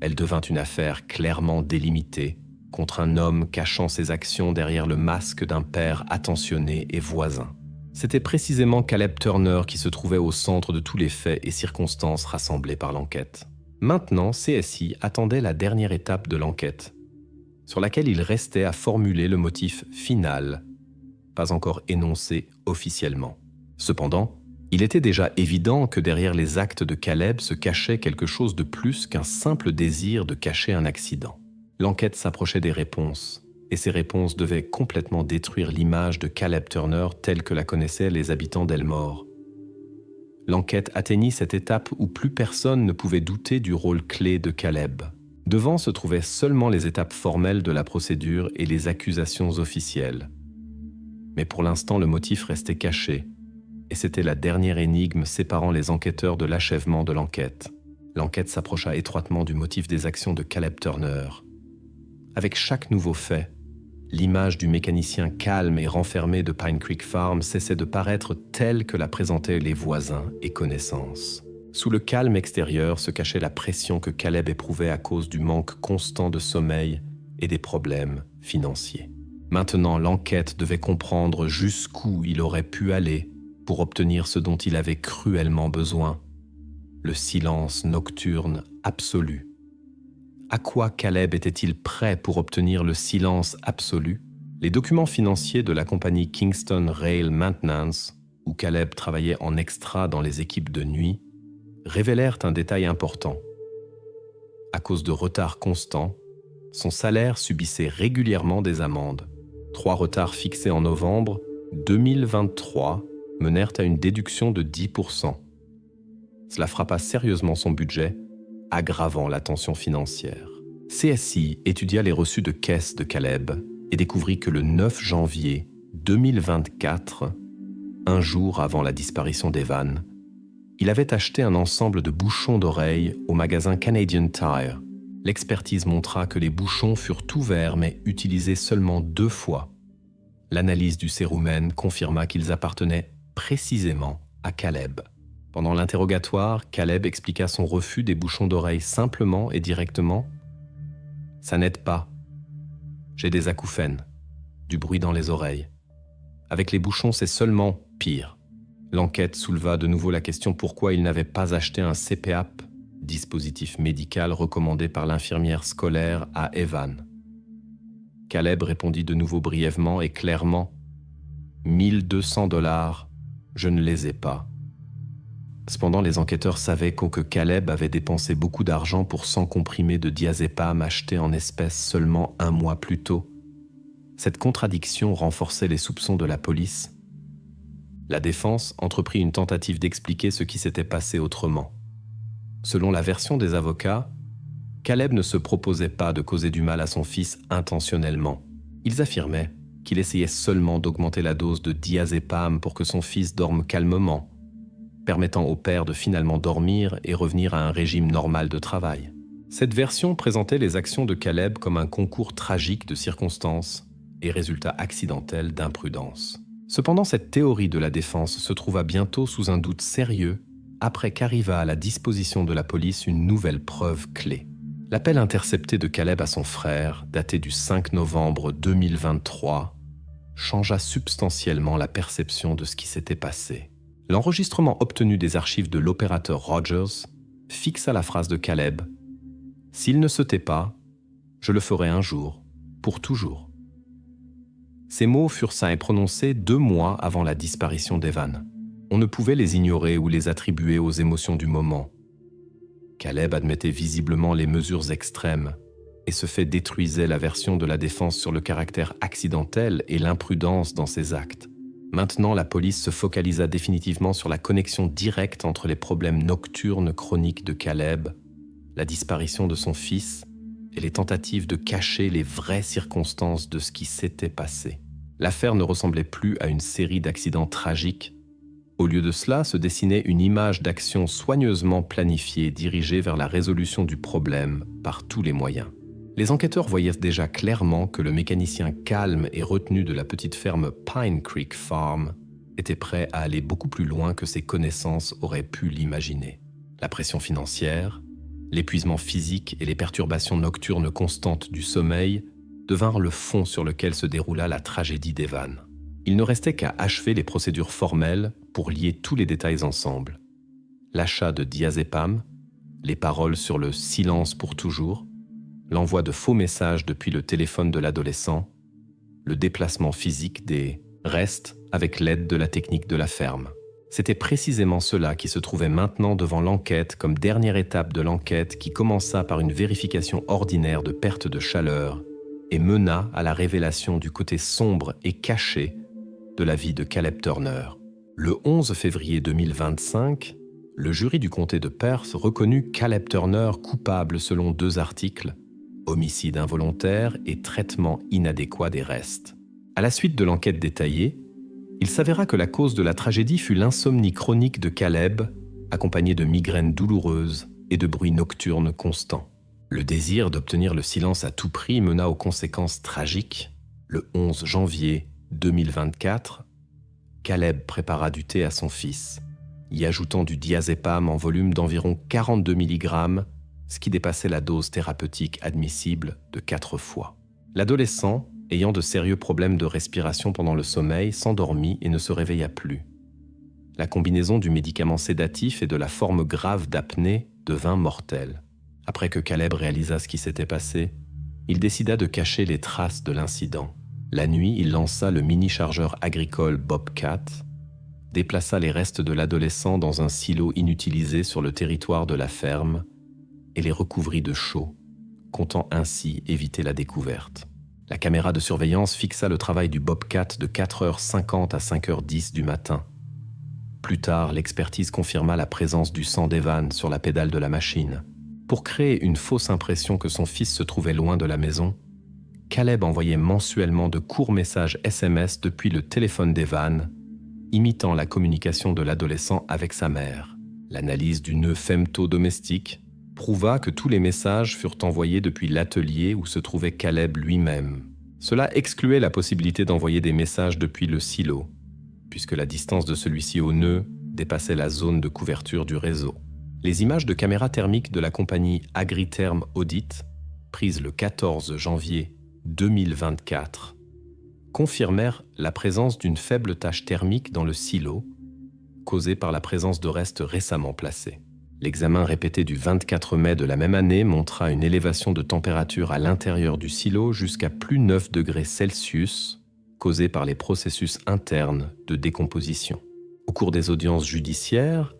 Elle devint une affaire clairement délimitée contre un homme cachant ses actions derrière le masque d'un père attentionné et voisin. C'était précisément Caleb Turner qui se trouvait au centre de tous les faits et circonstances rassemblés par l'enquête. Maintenant, CSI attendait la dernière étape de l'enquête, sur laquelle il restait à formuler le motif final, pas encore énoncé officiellement. Cependant, il était déjà évident que derrière les actes de Caleb se cachait quelque chose de plus qu'un simple désir de cacher un accident. L'enquête s'approchait des réponses, et ces réponses devaient complètement détruire l'image de Caleb Turner telle que la connaissaient les habitants d'Elmore. L'enquête atteignit cette étape où plus personne ne pouvait douter du rôle clé de Caleb. Devant se trouvaient seulement les étapes formelles de la procédure et les accusations officielles. Mais pour l'instant, le motif restait caché, et c'était la dernière énigme séparant les enquêteurs de l'achèvement de l'enquête. L'enquête s'approcha étroitement du motif des actions de Caleb Turner. Avec chaque nouveau fait, l'image du mécanicien calme et renfermé de Pine Creek Farm cessait de paraître telle que la présentaient les voisins et connaissances. Sous le calme extérieur se cachait la pression que Caleb éprouvait à cause du manque constant de sommeil et des problèmes financiers. Maintenant, l'enquête devait comprendre jusqu'où il aurait pu aller pour obtenir ce dont il avait cruellement besoin, le silence nocturne absolu. À quoi Caleb était-il prêt pour obtenir le silence absolu? Les documents financiers de la compagnie Kingston Rail Maintenance, où Caleb travaillait en extra dans les équipes de nuit, révélèrent un détail important. À cause de retards constants, son salaire subissait régulièrement des amendes. 3 retards fixés en novembre 2023 menèrent à une déduction de 10%. Cela frappa sérieusement son budget, aggravant la tension financière. CSI étudia les reçus de caisse de Caleb et découvrit que le 9 janvier 2024, un jour avant la disparition d'Evan, il avait acheté un ensemble de bouchons d'oreilles au magasin Canadian Tire. L'expertise montra que les bouchons furent ouverts mais utilisés seulement 2 fois. L'analyse du cérumen confirma qu'ils appartenaient précisément à Caleb. Pendant l'interrogatoire, Caleb expliqua son refus des bouchons d'oreilles simplement et directement. « Ça n'aide pas. J'ai des acouphènes, du bruit dans les oreilles. Avec les bouchons, c'est seulement pire. » L'enquête souleva de nouveau la question pourquoi il n'avait pas acheté un CPAP, dispositif médical recommandé par l'infirmière scolaire à Evan. Caleb répondit de nouveau brièvement et clairement « 1200 $, je ne les ai pas. » Cependant, les enquêteurs savaient que Caleb avait dépensé beaucoup d'argent pour 100 comprimés de diazépam achetés en espèces seulement 1 mois plus tôt. Cette contradiction renforçait les soupçons de la police. La défense entreprit une tentative d'expliquer ce qui s'était passé autrement. Selon la version des avocats, Caleb ne se proposait pas de causer du mal à son fils intentionnellement. Ils affirmaient qu'il essayait seulement d'augmenter la dose de diazépam pour que son fils dorme calmement, permettant au père de finalement dormir et revenir à un régime normal de travail. Cette version présentait les actions de Caleb comme un concours tragique de circonstances et résultat accidentel d'imprudence. Cependant, cette théorie de la défense se trouva bientôt sous un doute sérieux après qu'arriva à la disposition de la police une nouvelle preuve clé. L'appel intercepté de Caleb à son frère, daté du 5 novembre 2023, changea substantiellement la perception de ce qui s'était passé. L'enregistrement obtenu des archives de l'opérateur Rogers fixa la phrase de Caleb « S'il ne se tait pas, je le ferai un jour, pour toujours ». Ces mots furent sains et prononcés 2 mois avant la disparition d'Evan. On ne pouvait les ignorer ou les attribuer aux émotions du moment. Caleb admettait visiblement les mesures extrêmes et ce fait détruisait la version de la défense sur le caractère accidentel et l'imprudence dans ses actes. Maintenant, la police se focalisa définitivement sur la connexion directe entre les problèmes nocturnes chroniques de Caleb, la disparition de son fils et les tentatives de cacher les vraies circonstances de ce qui s'était passé. L'affaire ne ressemblait plus à une série d'accidents tragiques. Au lieu de cela, se dessinait une image d'action soigneusement planifiée dirigée vers la résolution du problème par tous les moyens. Les enquêteurs voyaient déjà clairement que le mécanicien calme et retenu de la petite ferme Pine Creek Farm était prêt à aller beaucoup plus loin que ses connaissances auraient pu l'imaginer. La pression financière, l'épuisement physique et les perturbations nocturnes constantes du sommeil devinrent le fond sur lequel se déroula la tragédie d'Evan. Il ne restait qu'à achever les procédures formelles pour lier tous les détails ensemble. L'achat de diazépam, les paroles sur le « silence pour toujours », l'envoi de faux messages depuis le téléphone de l'adolescent, le déplacement physique des restes avec l'aide de la technique de la ferme. C'était précisément cela qui se trouvait maintenant devant l'enquête comme dernière étape de l'enquête qui commença par une vérification ordinaire de perte de chaleur et mena à la révélation du côté sombre et caché de la vie de Caleb Turner. Le 11 février 2025, le jury du comté de Perth reconnut Caleb Turner coupable selon 2 articles, homicide involontaire et traitement inadéquat des restes. À la suite de l'enquête détaillée, il s'avéra que la cause de la tragédie fut l'insomnie chronique de Caleb, accompagnée de migraines douloureuses et de bruits nocturnes constants. Le désir d'obtenir le silence à tout prix mena aux conséquences tragiques. Le 11 janvier 2024, Caleb prépara du thé à son fils, y ajoutant du diazépam en volume d'environ 42 mg, ce qui dépassait la dose thérapeutique admissible de 4 fois. L'adolescent, ayant de sérieux problèmes de respiration pendant le sommeil, s'endormit et ne se réveilla plus. La combinaison du médicament sédatif et de la forme grave d'apnée devint mortelle. Après que Caleb réalisa ce qui s'était passé, il décida de cacher les traces de l'incident. La nuit, il lança le mini-chargeur agricole Bobcat, déplaça les restes de l'adolescent dans un silo inutilisé sur le territoire de la ferme et les recouvrit de chaux, comptant ainsi éviter la découverte. La caméra de surveillance fixa le travail du Bobcat de 4h50 à 5h10 du matin. Plus tard, l'expertise confirma la présence du sang d'Evan sur la pédale de la machine. Pour créer une fausse impression que son fils se trouvait loin de la maison, Caleb envoyait mensuellement de courts messages SMS depuis le téléphone d'Evan, imitant la communication de l'adolescent avec sa mère. L'analyse du nœud femto-domestique prouva que tous les messages furent envoyés depuis l'atelier où se trouvait Caleb lui-même. Cela excluait la possibilité d'envoyer des messages depuis le silo, puisque la distance de celui-ci au nœud dépassait la zone de couverture du réseau. Les images de caméras thermiques de la compagnie Agritherm Audit, prises le 14 janvier 2024, confirmèrent la présence d'une faible tache thermique dans le silo, causée par la présence de restes récemment placés. L'examen répété du 24 mai de la même année montra une élévation de température à l'intérieur du silo jusqu'à plus 9 degrés Celsius, causée par les processus internes de décomposition. Au cours des audiences judiciaires,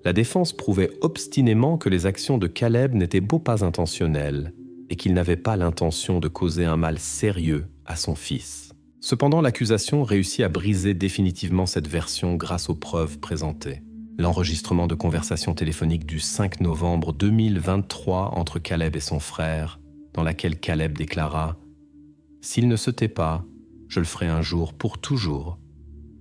la défense prouvait obstinément que les actions de Caleb n'étaient beau pas intentionnelles et qu'il n'avait pas l'intention de causer un mal sérieux à son fils. Cependant, l'accusation réussit à briser définitivement cette version grâce aux preuves présentées. L'enregistrement de conversation téléphonique du 5 novembre 2023 entre Caleb et son frère, dans laquelle Caleb déclara « S'il ne se tait pas, je le ferai un jour pour toujours »,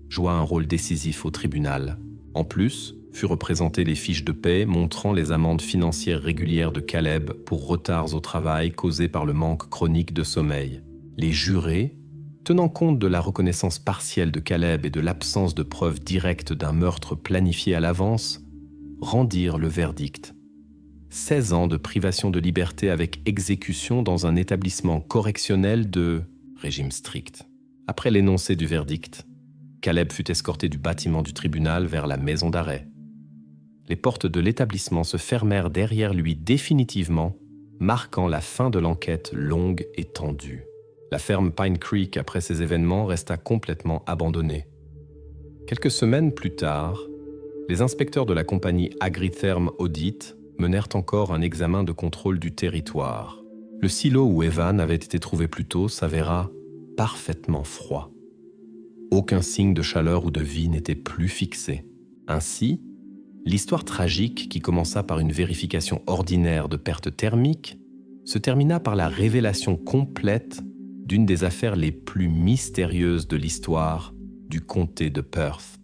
joua un rôle décisif au tribunal. En plus, furent représentées les fiches de paie montrant les amendes financières régulières de Caleb pour retards au travail causés par le manque chronique de sommeil. Les jurés, tenant compte de la reconnaissance partielle de Caleb et de l'absence de preuves directes d'un meurtre planifié à l'avance, rendirent le verdict. 16 ans de privation de liberté avec exécution dans un établissement correctionnel de régime strict. Après l'énoncé du verdict, Caleb fut escorté du bâtiment du tribunal vers la maison d'arrêt. Les portes de l'établissement se fermèrent derrière lui définitivement, marquant la fin de l'enquête longue et tendue. La ferme Pine Creek, après ces événements, resta complètement abandonnée. Quelques semaines plus tard, les inspecteurs de la compagnie Agritherm Audit menèrent encore un examen de contrôle du territoire. Le silo où Evan avait été trouvé plus tôt s'avéra parfaitement froid. Aucun signe de chaleur ou de vie n'était plus fixé. Ainsi, l'histoire tragique qui commença par une vérification ordinaire de perte thermique se termina par la révélation complète d'une des affaires les plus mystérieuses de l'histoire du comté de Perth.